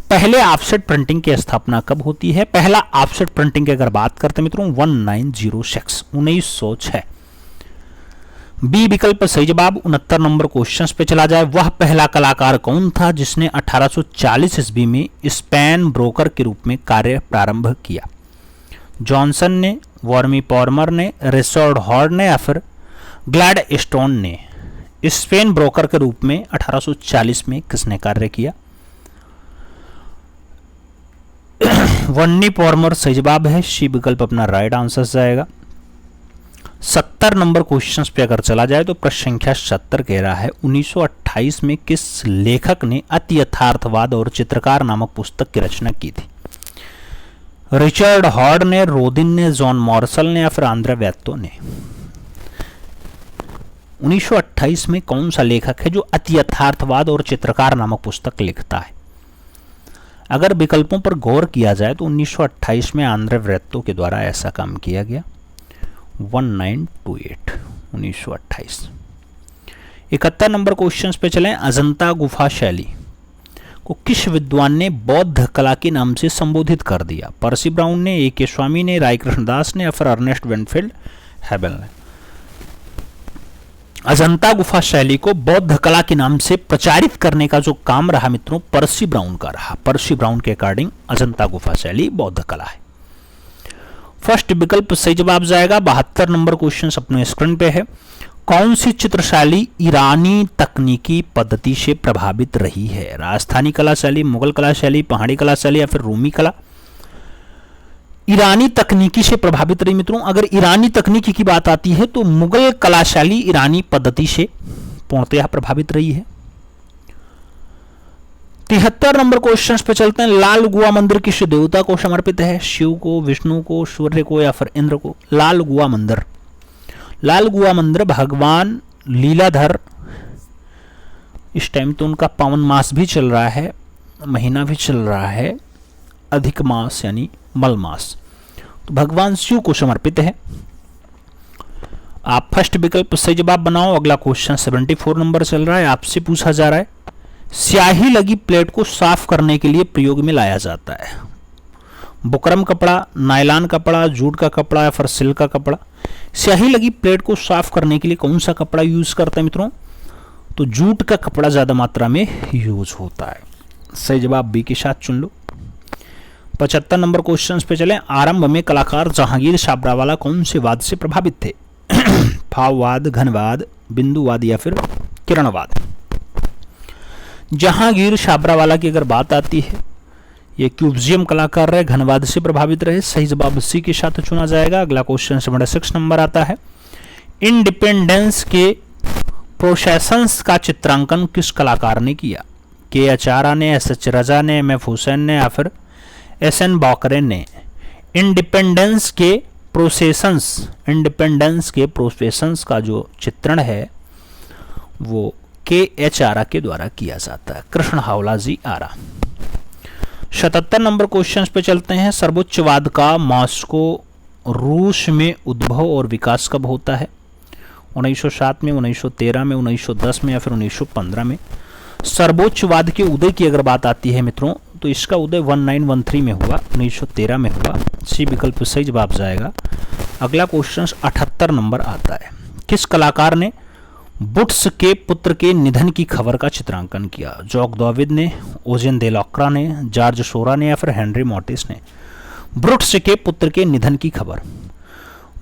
पहले ऑफसेट प्रिंटिंग की स्थापना कब होती है? पहला ऑफसेट प्रिंटिंग की अगर बात करते हैं मित्रों 1906, 1906। बी विकल्प सही जवाब। 69 नंबर क्वेश्चन पे चला जाए। वह पहला कलाकार कौन था जिसने 1840 ईस्वी में स्पेन ब्रोकर के रूप में कार्य प्रारंभ किया? जॉनसन ने, वॉर्मी पॉर्मर ने, रिचर्ड हॉर्ड ने या फिर ग्लैडस्टोन ने? स्पेन ब्रोकर के रूप में 1840 में किसने कार्य किया? वॉर्मी पॉर्मर सही जवाब है। सी विकल्प अपना राइट आंसर जाएगा। 70 नंबर क्वेश्चन पे अगर चला जाए तो प्रश्न संख्या 70 कह रहा है 1928 में किस लेखक ने अति यथार्थवाद और चित्रकार नामक पुस्तक की रचना की थी? रिचर्ड हॉर्ड ने, रोदिन ने, जॉन मॉर्सल ने या फिर आंद्रे वैत्तो ने? 1928 में कौन सा लेखक है जो अति यथार्थवाद और चित्रकार नामक पुस्तक लिखता है? अगर विकल्पों पर गौर किया जाए तो 1928 में आंद्रे वैत्तो के द्वारा ऐसा काम किया गया। 1928, 1928। 71 नंबर क्वेश्चन पे चलें। अजंता गुफा शैली को किस विद्वान ने बौद्ध कला के नाम से संबोधित कर दिया? पर्सी ब्राउन ने, ए के स्वामी ने, राय कृष्णदास ने या फिर अर्नेस्ट वेनफील्ड हैबल ने? अजंता गुफा शैली को बौद्ध कला के नाम से प्रचारित करने का जो काम रहा मित्रों, पर्सी ब्राउन का रहा। पर्सी ब्राउन के अकॉर्डिंग अजंता गुफा शैली बौद्ध कला है। फर्स्ट विकल्प सही जवाब जाएगा। 72 नंबर क्वेश्चन अपने स्क्रीन पे है। कौन सी चित्रशैली ईरानी तकनीकी पद्धति से प्रभावित रही है? राजस्थानी कला शैली, मुगल कला शैली, पहाड़ी कला शैली या फिर रोमी कला? ईरानी तकनीकी से प्रभावित रही मित्रों। अगर ईरानी तकनीकी की बात आती है तो मुगल कला शैली ईरानी पद्धति से पूर्णतः प्रभावित रही है। 73 नंबर क्वेश्चन पे चलते हैं। लाल गुआ मंदिर किस देवता को समर्पित है? शिव को, विष्णु को, सूर्य को या फिर इंद्र को? लाल गुआ मंदिर, लाल गुआ मंदिर भगवान लीलाधर, इस टाइम तो उनका पावन मास भी चल रहा है, महीना भी चल रहा है, अधिक मास यानी मल मास, तो भगवान शिव को समर्पित है। आप फर्स्ट विकल्प सही जवाब बनाओ। अगला क्वेश्चन 74 नंबर चल रहा है, आपसे पूछा जा रहा है स्याही लगी प्लेट को साफ करने के लिए प्रयोग में लाया जाता है? बुकरम कपड़ा, नायलॉन कपड़ा, जूट का कपड़ा या फिर सिल्क का कपड़ा? स्याही लगी प्लेट को साफ करने के लिए कौन सा कपड़ा यूज करते हैं मित्रों? तो जूट का कपड़ा ज्यादा मात्रा में यूज होता है। सही जवाब बी के साथ चुन लो। 75 नंबर क्वेश्चन पे चलें। आरंभ में कलाकार जहांगीर छाबरावाला कौन से वाद से प्रभावित थे? भाववाद, घनवाद, बिंदुवाद या फिर किरणवाद? जहांगीर छाबरावाला की अगर बात आती है, ये क्यूबिज्म कलाकार रहे, घनवाद से प्रभावित रहे। सही जवाब सी के साथ चुना जाएगा। अगला क्वेश्चन 76 नंबर आता है। इंडिपेंडेंस के प्रोसेशंस का चित्रांकन किस कलाकार ने किया? के एच आरा ने, एस एच रजा ने, एम एफ हुसैन ने या फिर एस एन बॉकरे ने? इंडिपेंडेंस के प्रोसेशंस का जो चित्रण है वो के एच आरा के द्वारा किया जाता है, कृष्ण हावला जी आरा। 77 नंबर क्वेश्चन पे चलते हैं। सर्वोच्चवाद का मॉस्को रूस में उद्भव और विकास कब होता है? 1907 में, 1913 में, 1910 में या फिर 1915 में? सर्वोच्चवाद के उदय की अगर बात आती है मित्रों, तो इसका उदय 1913 में हुआ, 1913 में हुआ। सी विकल्प सही जवाब जाएगा। अगला क्वेश्चन 78 नंबर आता है। किस कलाकार ने बुट्स के पुत्र के निधन की खबर का चित्रांकन किया? जॉक डॉविड ने, ओजेन दे लॉक्रा ने, जॉर्ज सोरा ने या फिर हेनरी मोटिस ने? ब्रुट्स के पुत्र के निधन की खबर,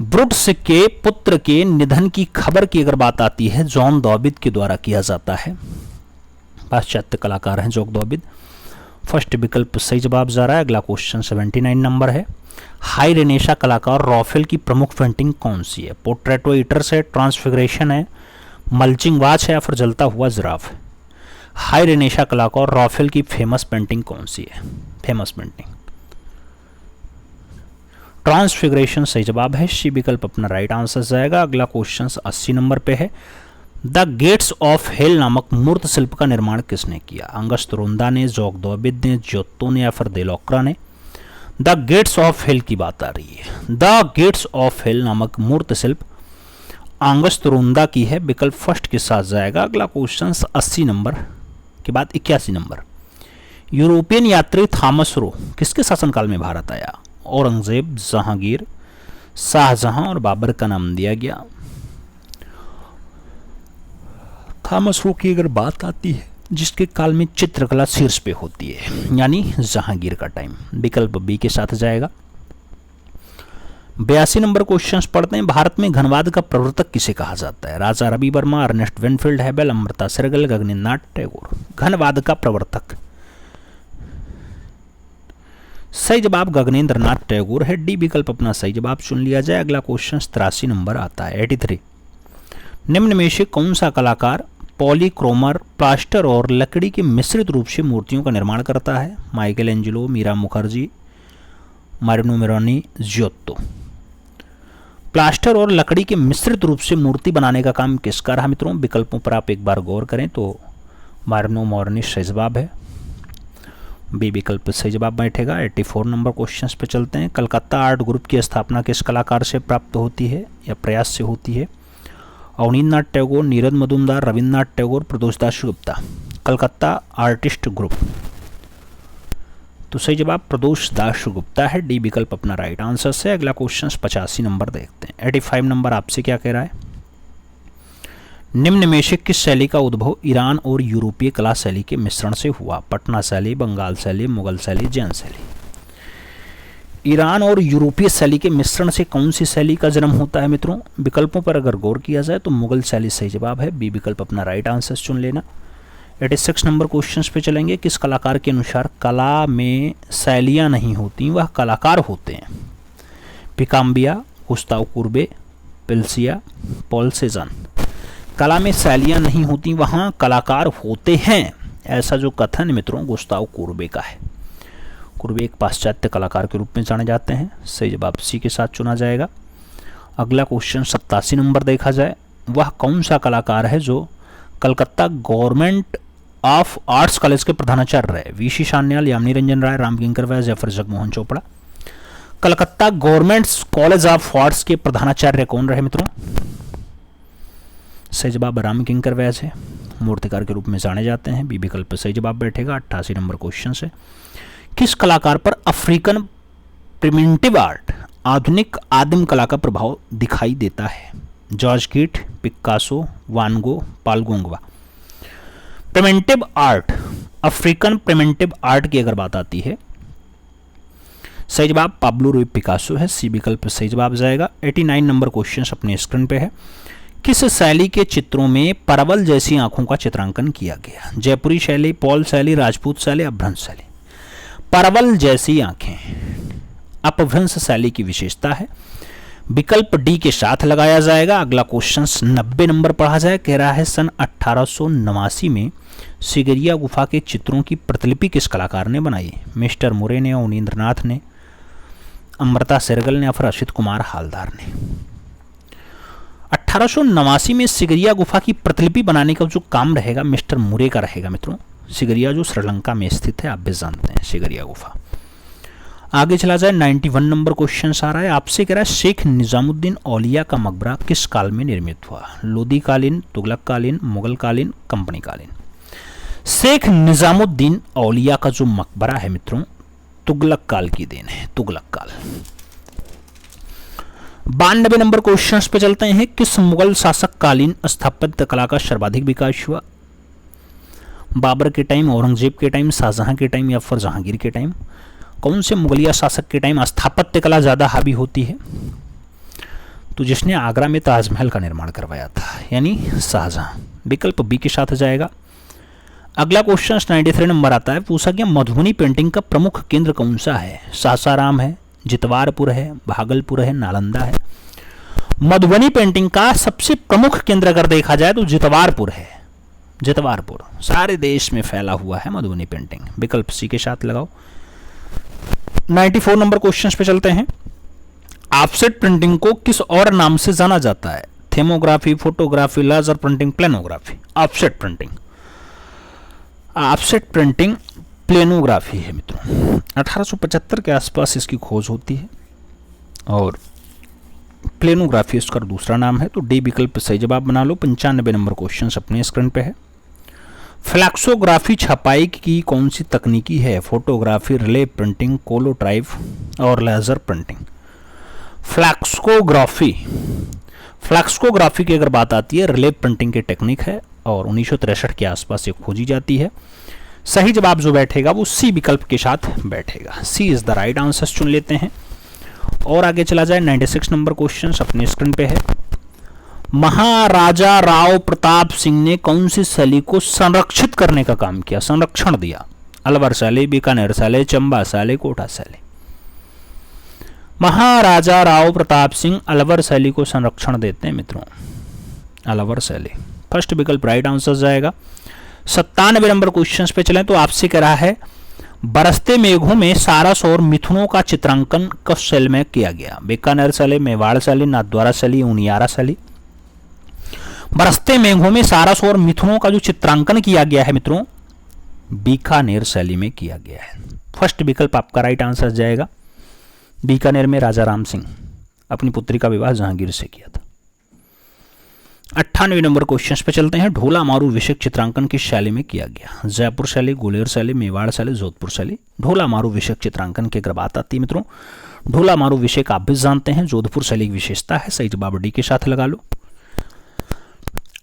ब्रुट्स के पुत्र के निधन की खबर की अगर बात आती है, जॉन डॉविड के द्वारा किया जाता है। पाश्चात्य कलाकार हैं जॉक डॉविड। फर्स्ट विकल्प सही जवाब जा रहा है। अगला क्वेश्चन 79 नंबर है। हाई रेनेशा कलाकार रॉफेल की प्रमुख पेंटिंग कौन सी है? पोर्ट्रेटो ईटर्स है, ट्रांसफिगरेशन है, मल्चिंग वॉच है या फिर जलता हुआ जिराफ? हाई रेनेशा कलाकार रॉफेल की फेमस पेंटिंग कौन सी है? फेमस पेंटिंग ट्रांसफिगरेशन सही जवाब है। सी विकल्प अपना राइट आंसर जाएगा। अगला क्वेश्चन 80 नंबर पे है। द गेट्स ऑफ हेल नामक मूर्त शिल्प का निर्माण किसने किया? अंगस्त रोंदा ने, जॉक डॉविड ने, जियोत्तो ने या फिर दे लॉक्रा ने? द गेट्स ऑफ हेल की बात आ रही है। द गेट्स ऑफ हेल नामक मूर्त शिल्प अंगस्त रोंदा की है। विकल्प फर्स्ट के साथ जाएगा। अगला क्वेश्चन 80 नंबर के बाद 81 नंबर। यूरोपियन यात्री थॉमस रो किसके शासनकाल में भारत आया? औरंगजेब, जहांगीर, शाहजहां और बाबर का नाम दिया गया। थॉमस रो की अगर बात आती है, जिसके काल में चित्रकला शीर्ष पे होती है, यानी जहांगीर का टाइम। विकल्प बी के साथ जाएगा। 82 नंबर क्वेश्चंस पढ़ते हैं। भारत में घनवाद का प्रवर्तक किसे कहा जाता है? राजा रवि वर्मा, अर्नेस्ट वेनफील्ड हेबल, अमृता शेरगिल, गगनेन्द्रनाथ टैगोर? घनवाद का प्रवर्तक सही जवाब गगनेन्द्रनाथ टैगोर है। डी विकल्प अपना सही जवाब चुन लिया जाए। अगला क्वेश्चन 83 नंबर आता है। 83 निम्न में से कौन सा कलाकार पॉलीक्रोमर, प्लास्टर और लकड़ी के मिश्रित रूप से मूर्तियों का निर्माण करता है? Michelangelo, Mira Mukherjee, Marino Marini, Giotto? Plaster और लकड़ी के मिश्रित रूप से मूर्ति बनाने का काम किसका रहा मित्रों? विकल्पों पर आप एक बार गौर करें तो मारिनो मेरोनी सही जवाब है। बी विकल्प सही जवाब बैठेगा। 84 नंबर क्वेश्चंस पे चलते हैं। कलकत्ता आर्ट ग्रुप की स्थापना किस कलाकार से प्राप्त होती है या प्रयास से होती है? अवनींद्रनाथ टैगोर, नीरज मजुमदार, रविन्द्रनाथ टैगोर, प्रदोष दास गुप्ता? कलकत्ता आर्टिस्ट ग्रुप, तो सही जवाब प्रदोष दास गुप्ता है। डी विकल्प अपना राइट आंसर से। अगला क्वेश्चन 85 नंबर देखते हैं। 85 नंबर आपसे क्या कह रहा है? निम्न में से किस शैली का उद्भव ईरान और यूरोपीय कला शैली के मिश्रण से हुआ? पटना शैली, बंगाल शैली, मुगल शैली, जैन शैली? ईरान और यूरोपीय शैली के मिश्रण से कौन सी शैली का जन्म होता है मित्रों? विकल्पों पर अगर गौर किया जाए तो मुगल शैली सही जवाब है। बी विकल्प अपना राइट आंसर चुन लेना। 86 नंबर क्वेश्चन पे चलेंगे। किस कलाकार के अनुसार कला में शैलियाँ नहीं होती, वह कलाकार होते हैं? पिकाम्बिया, गुस्ताव कुर्बे, पिल्सिया, पॉल सेजन? कला में शैलियाँ नहीं होती, वहाँ कलाकार होते हैं, ऐसा जो कथन है मित्रों गुस्ताव कुर्बे का है। कुर्बे एक पाश्चात्य कलाकार के रूप में जाने जाते हैं। सही जवाब सी के साथ चुना जाएगा। अगला क्वेश्चन 87 नंबर देखा जाए, वह कौन सा कलाकार है जो Calcutta government of arts college के प्रधानाचार्य रहे? वीसी सान्याल, यामिनी रंजन राय, रामकिंकर व्यास या फिर Jagmohan Chopra. Calcutta government college of arts के प्रधानाचार्य कौन रहे मित्रों? सही जवाब रामकिंकर व्यास है, मूर्तिकार के रूप में जाने जाते हैं। बी विकल्प सही जवाब बैठेगा। 88 नंबर क्वेश्चन से, किस कलाकार पर अफ्रीकन प्रिमिटिव आर्ट आधुनिक आदिम कला का प्रभाव दिखाई देता है? George Keyt, Picasso, Van Gogh, Paul Gauguin. Primitive art, African primitive art की अगर बात आती है, सही जवाब पाब्लो रूई पिकासो है। सी विकल्प सही जवाब जाएगा। 89 नंबर क्वेश्चन अपने स्क्रीन पे है, किस शैली के चित्रों में परवल जैसी आंखों का चित्रांकन किया गया? जयपुरी शैली, पॉल शैली, राजपूत शैली, अपभ्रंश शैली। परवल जैसी आंखें अपभ्रंश शैली की विशेषता है। विकल्प डी के साथ लगाया जाएगा। अगला क्वेश्चन 90 नंबर पढ़ा जाए, कह रहा है सन 1889 में सिगरिया गुफा के चित्रों की प्रतिलिपि किस कलाकार ने बनाई? मिस्टर मुरे ने, अवनींद्रनाथ ने, अमृता शेरगिल ने या फिर असित कुमार हालदार ने। 1889 में सिगरिया गुफा की प्रतिलिपि बनाने का जो काम रहेगा मिस्टर मुरे का रहेगा मित्रों। सिगरिया जो श्रीलंका में स्थित है, आप भी जानते हैं सिगरिया गुफा। आगे चला जाए, 91 नंबर क्वेश्चन आ रहा है, आपसे कह रहा है शेख निजामुद्दीन औलिया का मकबरा किस काल में निर्मित हुआ? लोदी कालीन, तुगलक कालीन, मुगल कालीन, कंपनी कालीन। शेख निजामुद्दीन औलिया का जो मकबरा है मित्रों तुगलक काल की देन है, तुगलक काल। 92 नंबर क्वेश्चन पे चलते हैं, किस मुगल शासक कालीन स्थापत्य कला का सर्वाधिक विकास हुआ? बाबर के टाइम, औरंगजेब के टाइम, शाहजहां के टाइम या फिर जहांगीर के टाइम? कौन से मुगलिया शासक के टाइम स्थापत्य कला ज़्यादा हावी होती है? तो जिसने आगरा में ताजमहल का निर्माण करवाया था, यानी शाहजहां। विकल्प बी के साथ जाएगा। अगला क्वेश्चन 93 नंबर आता है, पूछा गया मधुबनी पेंटिंग का प्रमुख केंद्र कौन सा है? सासाराम है, जितवारपुर है, भागलपुर है, नालंदा है। मधुबनी पेंटिंग का सबसे प्रमुख केंद्र अगर देखा जाए तो जितवारपुर है। जितवारपुर सारे देश में फैला हुआ है मधुबनी पेंटिंग। विकल्प सी के साथ लगाओ। 94 नंबर क्वेश्चन पे चलते हैं, ऑफसेट प्रिंटिंग को किस और नाम से जाना जाता है? Thermography, photography, laser printing, planography. Offset printing, offset printing planography है मित्रों। 1875 के आसपास इसकी खोज होती है और प्लेनोग्राफी इसका दूसरा नाम है। तो डी विकल्प सही जवाब बना लो। 95 नंबर क्वेश्चन अपने स्क्रीन पे है, फ्लैक्सोग्राफी छपाई की कौन सी तकनीकी है? फोटोग्राफी, रिले प्रिंटिंग, कोलोट्राइव और लेजर प्रिंटिंग। फ्लैक्सोग्राफी, फ्लैक्सोग्राफी की अगर बात आती है रिले प्रिंटिंग की टेक्निक है और 1963 के आसपास ये खोजी जाती है। सही जवाब जो बैठेगा वो सी विकल्प के साथ बैठेगा। सी इज द राइट आंसर चुन लेते हैं और आगे चला जाए। 96 नंबर क्वेश्चन अपने स्क्रीन पे है, महाराजा राव प्रताप सिंह ने कौन सी शैली को संरक्षित करने का काम किया, संरक्षण दिया? अलवर शैली, बीकानेर शैली, चंबा शैली, कोटा शैली। महाराजा राव प्रताप सिंह अलवर शैली को संरक्षण देते हैं मित्रों, अलवर शैली। फर्स्ट विकल्प राइट आंसर जाएगा। 97 नंबर क्वेश्चन पे चलें तो आपसे कह रहा है बरसते मेघों में सारस और मिथुनों का चित्रांकन किस शैली में किया गया? बीकानेर शैली, मेवाड़ शैली, नाथद्वारा शैली, उनियारा शैली। बरसते मेघों में सारस और मिथुनों का जो चित्रांकन किया गया है मित्रों बीकानेर शैली में किया गया है। फर्स्ट विकल्प आपका राइट आंसर जाएगा। बीकानेर में राजा राम सिंह अपनी पुत्री का विवाह जहांगीर से किया था। 98 नंबर क्वेश्चन पे चलते हैं, ढोला मारू विषय चित्रांकन किस शैली में किया गया? जयपुर शैली, ग्वालियर शैली, मेवाड़ शैली, जोधपुर शैली। ढोला मारू विषय चित्रांकन की अगर बात आती है मित्रों, ढोला मारू विषय आप भी जानते हैं जोधपुर शैली की विशेषता है। सही जवाब डी के साथ लगा लो।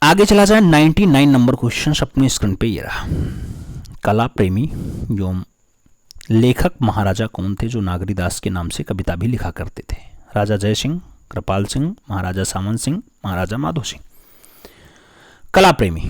आगे चला जाए। 99 नंबर क्वेश्चन अपनी स्क्रीन पे ये रहा, कला प्रेमी जो लेखक महाराजा कौन थे जो नागरीदास के नाम से कविता भी लिखा करते थे? राजा जय सिंह, कृपाल सिंह, महाराजा सामंत सिंह, महाराजा माधो सिंह। कला प्रेमी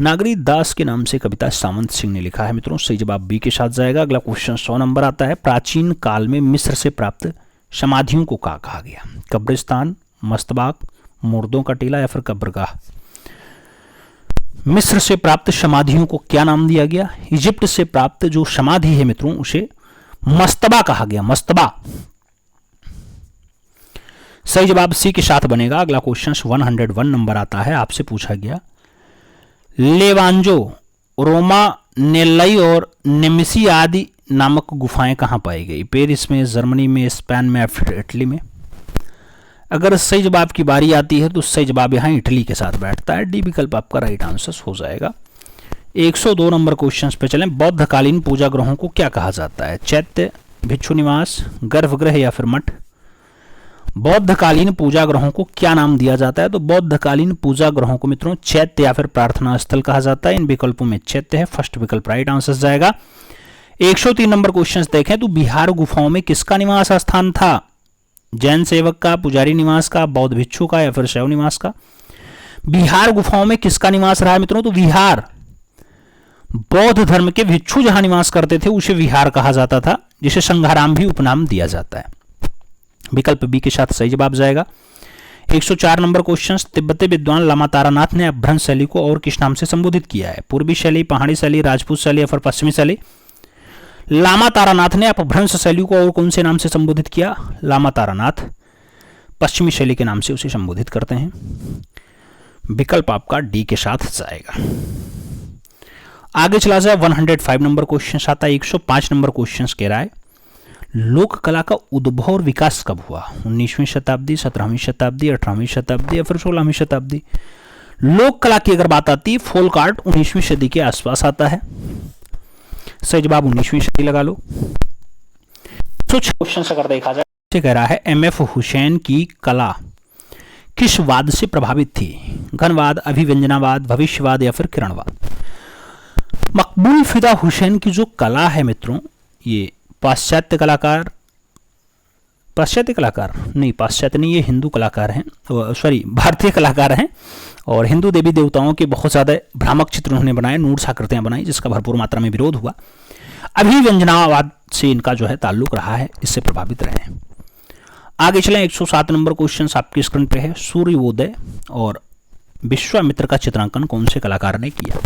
नागरीदास के नाम से कविता सामंत सिंह ने लिखा है मित्रों। सही जवाब बी के साथ जाएगा। अगला क्वेश्चन 100 नंबर आता है, प्राचीन काल में मिस्र से प्राप्त समाधियों को क्या कहा गया? कब्रिस्तान, मस्तबाक, मुर्दों का टीला या फिर कब्रगाह। मिस्र से प्राप्त समाधियों को क्या नाम दिया गया? इजिप्ट से प्राप्त जो समाधि है मित्रों उसे मस्तबा कहा गया, मस्तबा। सही जवाब सी के साथ बनेगा। अगला क्वेश्चन 101 नंबर आता है, आपसे पूछा गया लेवांजो, रोमा, नेल्लई और नेमिसी आदि नामक गुफाएं कहां पाई गई? पेरिस में, जर्मनी में, स्पेन में या फिर इटली में? अगर सही जवाब की बारी आती है तो सही जवाब यहां इटली के साथ बैठता है। डी विकल्प आपका राइट आंसर हो जाएगा। 102 नंबर क्वेश्चन पे चलें। बौद्धकालीन पूजा ग्रहों को क्या कहा जाता है? चैत्य, भिक्षु निवास, गर्भगृह या फिर मठ? बौद्धकालीन पूजा ग्रहों को क्या नाम दिया जाता है? तो बौद्धकालीन पूजा ग्रहों को मित्रों चैत्य या फिर प्रार्थना स्थल कहा जाता है। इन विकल्पों में चैत्य है, फर्स्ट विकल्प राइट आंसर जाएगा। 103 नंबर क्वेश्चन देखें तो बिहार गुफाओं में किसका निवास स्थान था? जैन सेवक का, पुजारी निवास का, बौद्ध भिक्षु का या फिर शैव निवास का? बिहार गुफाओं में किसका निवास रहा है मित्रों? तो विहार, बौद्ध धर्म के भिक्षु जहां निवास करते थे उसे विहार कहा जाता था, जिसे संघाराम भी उपनाम दिया जाता है। विकल्प बी के साथ सही जवाब जाएगा। 104 नंबर क्वेश्चन। तिब्बती विद्वान लामा तारानाथ ने अपभ्रंश शैली को और किस नाम से संबोधित किया है? पूर्वी शैली, पहाड़ी शैली, राजपूत शैली या फिर पश्चिमी शैली? लामा तारानाथ ने अपभ्रंश शैली को और कौन से नाम से संबोधित किया? लामा तारानाथ पश्चिमी शैली के नाम से उसे संबोधित करते हैं। विकल्प आपका डी के साथ जाएगा। आगे चला जाए 105 नंबर क्वेश्चन आता है। 105 नंबर क्वेश्चन कह रहा है लोक कला का उद्भव और विकास कब हुआ? 19वीं शताब्दी, 17वीं शताब्दी, 18वीं शताब्दी या फिर 16वीं शताब्दी? लोक कला की अगर बात आती है फोल्क आर्ट 19वीं सदी के आसपास आता है। सही जवाब 19वीं सदी लगा लो। क्वेश्चन अगर देखा जाए कह रहा है एमएफ हुसैन की कला किस वाद से प्रभावित थी? घनवाद, अभिव्यंजनावाद, भविष्यवाद या फिर किरणवाद? मकबूल फिदा हुसैन की जो कला है मित्रों ये पाश्चात्य कलाकार नहीं, ये हिंदू कलाकार हैं, सॉरी भारतीय कलाकार हैं और हिंदू देवी देवताओं के बहुत ज़्यादा भ्रामक चित्र उन्होंने बनाए, नूर आकृतियां बनाई जिसका भरपूर मात्रा में विरोध हुआ। अभिव्यंजनावाद से इनका जो है ताल्लुक रहा है, इससे प्रभावित रहे हैं। आगे चलें 107 नंबर क्वेश्चन आपकी स्क्रीन पे है। सूर्योदय और विश्वामित्र का चित्रांकन कौन से कलाकार ने किया?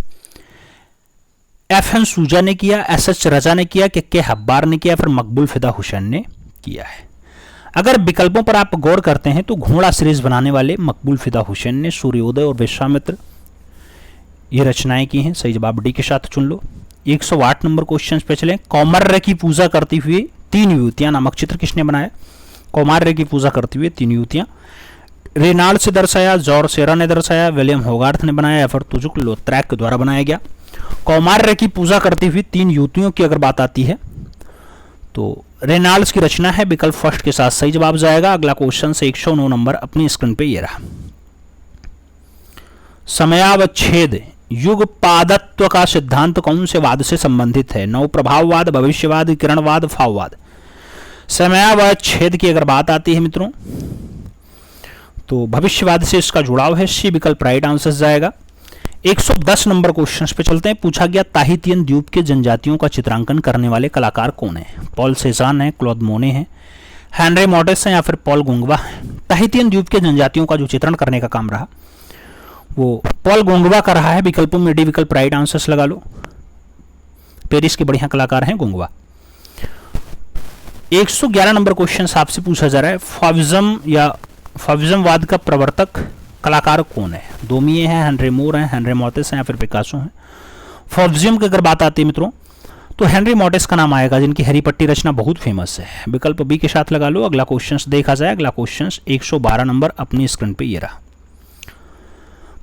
एफ.एन. सूजा ने किया, एस.एच. रजा ने किया, के हब्बार ने किया, फिर मकबूल फिदा हुसैन ने किया है। अगर विकल्पों पर आप गौर करते हैं तो घोड़ा सीरीज बनाने वाले मकबूल फिदा हुसैन ने सूर्योदय और विश्वामित्र ये रचनाएं की हैं। सही जवाब डी के साथ चुन लो। 108 नंबर क्वेश्चन पे चलें। कौमार्य की पूजा करती हुई 3 युवतियां नामक चित्र किसने बनाया? कौमार्य की पूजा करती हुई 3 युवतियां रेनाल्ड से दर्शाया, जॉर्ज सेरा ने दर्शाया, विलियम होगार्थ ने बनाया या फिर तुजुक लोत्रैक के द्वारा बनाया गया? कौमार्य की पूजा करती हुई 3 युवतियों की अगर बात आती है तो रेनाल्ड्स की रचना है। विकल्प फर्स्ट के साथ सही जवाब जाएगा। अगला क्वेश्चन से 109 नंबर अपनी स्क्रीन पे ये रहा। समयावच्छेद युगपादत्व का सिद्धांत कौन से वाद से संबंधित है? नव प्रभाववाद, भविष्यवाद, किरणवाद, फाववाद? समयावच्छेद की अगर बात आती है मित्रों तो भविष्यवाद से इसका जुड़ाव है। सी विकल्प राइट आंसर जाएगा। 110 नंबर क्वेश्चन पे चलते हैं। पूछा गया ताहितियन द्वीप के जनजातियों का चित्रांकन करने वाले कलाकार कौन है? पॉल सेजान है, क्लॉद मोने है, हेनरी मॉटिस है या फिर पॉल गोंगवा है? ताहितियन द्वीप के जनजातियों का जो चित्रण करने का काम रहा वो पॉल गोंगवा का रहा है। विकल्पों में डी विकल्प राइट आंसर्स लगा लो। पेरिस के बढ़िया कलाकार हैं गोंगवा। 111 नंबर क्वेश्चन आपसे पूछा जा रहा है फाविज्म या फाविज्मवाद का प्रवर्तक कलाकार कौन है? दोमिए हैं, हेनरी मोर हैं, हेनरी मॉटिस हैं या फिर पिकासो हैं? फाविज्म की अगर बात आती है मित्रों तो हेनरी मॉटिस का नाम आएगा जिनकी हरी पट्टी रचना बहुत फेमस है। विकल्प बी के साथ लगा लो। अगला क्वेश्चन देखा जाए। अगला क्वेश्चन 112 नंबर अपनी स्क्रीन पे ये रहा।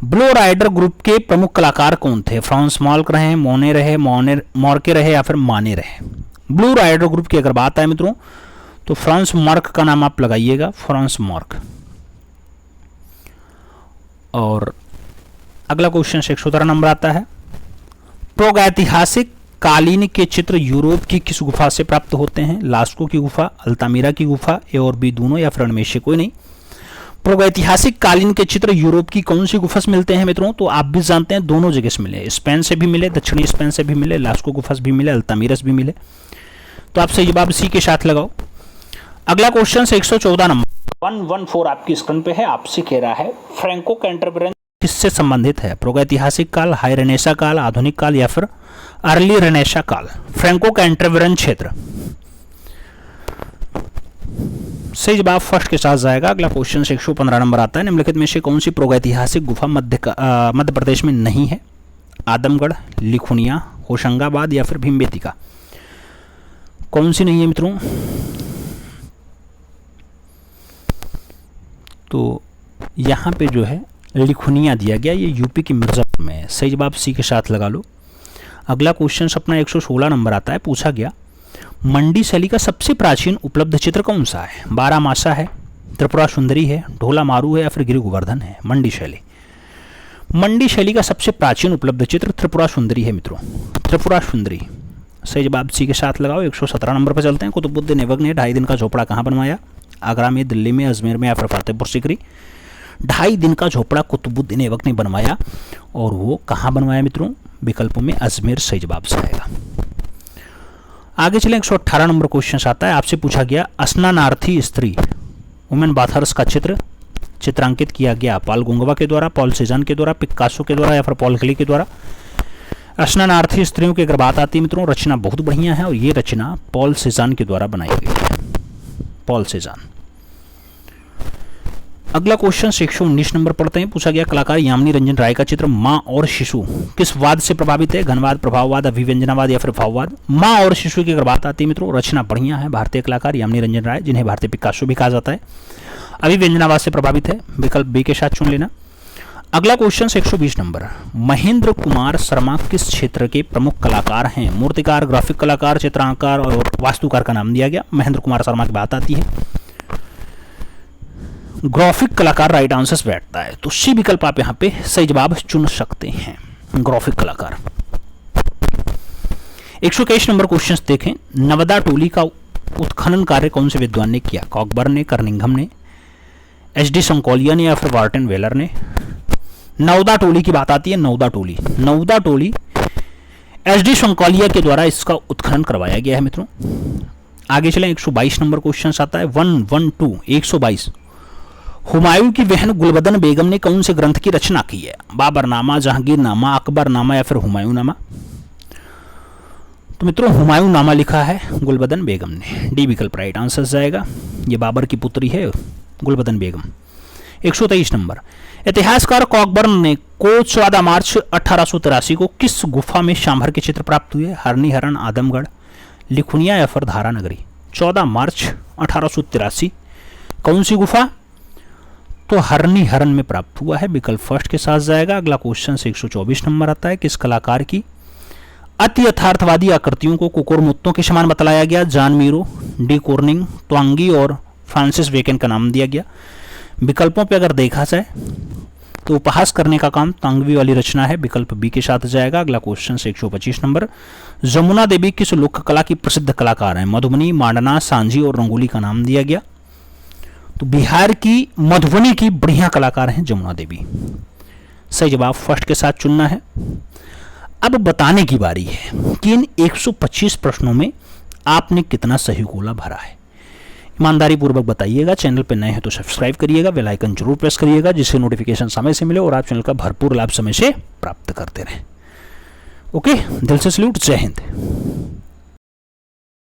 ब्लो राइडर ग्रुप के प्रमुख कलाकार कौन थे? फ्रांस मार्क रहे, मोने रहे, मॉर्के रहे या फिर माने रहे? ब्लू राइडर ग्रुप की अगर बात आए मित्रों तो फ्रांस मार्क का नाम आप लगाइएगा, फ्रांस मार्क। और अगला क्वेश्चन 117 नंबर आता है। प्रागैतिहासिक कालीन के चित्र यूरोप की किस गुफा से प्राप्त होते हैं? लास्को की गुफा, अल्तामीरा की गुफा, ए और बी दोनों या फिर इनमें से कोई नहीं? प्रागैतिहासिक कालीन के चित्र यूरोप की कौन सी गुफा से मिलते हैं मित्रों? तो आप भी जानते हैं दोनों जगह से मिले, स्पेन से भी मिले, दक्षिणी स्पेन से भी मिले, लास्को गुफा से भी मिले, अल्तामीरा से भी मिले। तो आप सही जवाब सी के साथ लगाओ। अगला क्वेश्चन 114 नंबर 114 आपकी स्क्रीन पे है। आपसे कह रहा है फ्रैंको कैंटरबरी किससे संबंधित है? प्रागैतिहासिक काल, हाई रेनेसा काल, आधुनिक काल या फिर अर्ली रेनेसा काल? फ्रैंको कैंटेबरन क्षेत्र। सही जवाब फर्स्ट के साथ जाएगा। अगला क्वेश्चन 115 नंबर आता है, निम्नलिखित में से कौन सी प्रागैतिहासिक गुफा मध्य प्रदेश में नहीं है? आदमगढ़, लिखुनिया, होशंगाबाद या फिर भीमबेटका? कौन सी नहीं है मित्रों? तो यहाँ पे जो है लिखुनिया दिया गया, ये यूपी की मिर्जापुर में है। सही जवाब सी के साथ लगा लो। अगला क्वेश्चन अपना 116 नंबर आता है, पूछा गया मंडी शैली का सबसे प्राचीन उपलब्ध चित्र कौन सा है? बारामासा है, त्रिपुरा सुंदरी है, ढोला मारू है या फिर गिरि गोवर्धन है? मंडी शैली। मंडी शैली का सबसे प्राचीन उपलब्ध चित्र त्रिपुरा सुंदरी है मित्रों, त्रिपुरा सुंदरी। सही जवाब सी के साथ लगाओ। 117 नंबर पर चलते हैं। कुतुबुद्दीन ऐबक ने 2.5 दिन का झोपड़ा कहाँ बनवाया? आगरा में, दिल्ली में, अजमेर में या फिर फतेहपुर सीकरी? 2.5 दिन का झोपड़ा कुतुबुद्दीन ऐबक ने बनवाया और वो कहाँ बनवाया मित्रों? विकल्पों में अजमेर सही जवाब से आएगा। आगे चलें, 118 नंबर क्वेश्चन आता है, आपसे पूछा गया स्नानार्थी स्त्री वुमेन बाथर्स का चित्र चित्रांकित किया गया पॉल गुंगवा के द्वारा, पॉल सेजान के द्वारा, पिकासो के द्वारा या फिर पॉल क्ले के द्वारा? स्नानार्थी स्त्रियों की अगर बात आती है मित्रों, रचना बहुत बढ़िया है और ये रचना पॉल सेजान के द्वारा बनाई गई है, पॉल सेजान। अगला क्वेश्चन 119 नंबर पढ़ते हैं, पूछा गया कलाकार यामिनी रंजन राय का चित्र माँ और शिशु किस वाद से प्रभावित है? घनवाद, प्रभाववाद, अभिव्यंजनावाद या फिर भाववाद? माँ और शिशु की अगर बात आती है मित्रों, रचना बढ़िया है, भारतीय कलाकार यामिनी रंजन राय, जिन्हें भारतीय पिकासो भी कहा जाता है। अभिव्यंजनावाद से प्रभावित है, विकल्प बी के साथ चुन लेना। अगला क्वेश्चन 120 नंबर, महेंद्र कुमार शर्मा किस क्षेत्र के प्रमुख कलाकार हैं? मूर्तिकार, ग्राफिक कलाकार, चित्रांककार और वास्तुकार का नाम दिया गया। महेंद्र कुमार शर्मा की बात आती है, ग्राफिक कलाकार राइट आंसर बैठता है, तो सी विकल्प आप यहाँ पे सही जवाब चुन सकते हैं, ग्राफिक कलाकार। 121 नंबर क्वेश्चन देखें, नवदा टोली का उत्खनन कार्य कौन से विद्वान ने किया? कॉकबर्न ने, कर्निंघम ने, एच.डी. संकोलिया ने या फिर वार्टन वेलर ने? नवदा टोली की बात आती है, नवदा टोली एच.डी. संकोलिया के द्वारा इसका उत्खनन करवाया गया है मित्रों। आगे चलें, 122 नंबर क्वेश्चन आता है, 122 हुमायूं की बहन गुलबदन बेगम ने कौन से ग्रंथ की रचना की है? बाबरनामा, जहांगीरनामा, अकबरनामा या फिर हुमायूंनामा? तो मित्रों हुमायूं नामा लिखा है गुलबदन बेगम ने, डी विकल्प राइट आंसर जाएगा। ये बाबर की पुत्री है गुलबदन बेगम। 123 नंबर, इतिहासकार कॉकबर्न ने को 14 मार्च 1883 को किस गुफा में सांभर के चित्र प्राप्त हुए? हरनी हरण, आदमगढ़, लिखुनिया या फिर धारा नगरी? 14 मार्च 1883 कौन सी गुफा? तो हरनी हरण में प्राप्त हुआ है, विकल्प फर्स्ट के साथ जाएगा। अगला क्वेश्चन 124 नंबर आता है, किस कलाकार की अति यथार्थवादी आकृतियों को कुकुरमुत्तों के समान बतलाया गया? जॉन मीरो, डी कोर्निंग, त्वांगी और फ्रांसिस बेकन का नाम दिया गया। विकल्पों पे अगर देखा जाए तो उपहास करने का काम तांगवी वाली रचना है, विकल्प बी के साथ जाएगा। अगला क्वेश्चन 125 नंबर, जमुना देवी किस लोक कला की प्रसिद्ध कलाकार हैं? मधुबनी, मांडना, सांझी और रंगोली का नाम दिया गया। तो बिहार की मधुबनी की बढ़िया कलाकार हैं जमुना देवी। सही जवाब फर्स्ट के साथ चुनना है। अब बताने की बारी है कि इन 125 प्रश्नों में आपने कितना सही गोला भरा है। ईमानदारी पूर्वक बताइएगा। चैनल पर नए हैं तो सब्सक्राइब करिएगा, बेल आइकन जरूर प्रेस करिएगा जिससे नोटिफिकेशन समय से मिले और आप चैनल का भरपूर लाभ समय से प्राप्त करते रहें। ओके, दिल से सल्यूट, जय हिंद।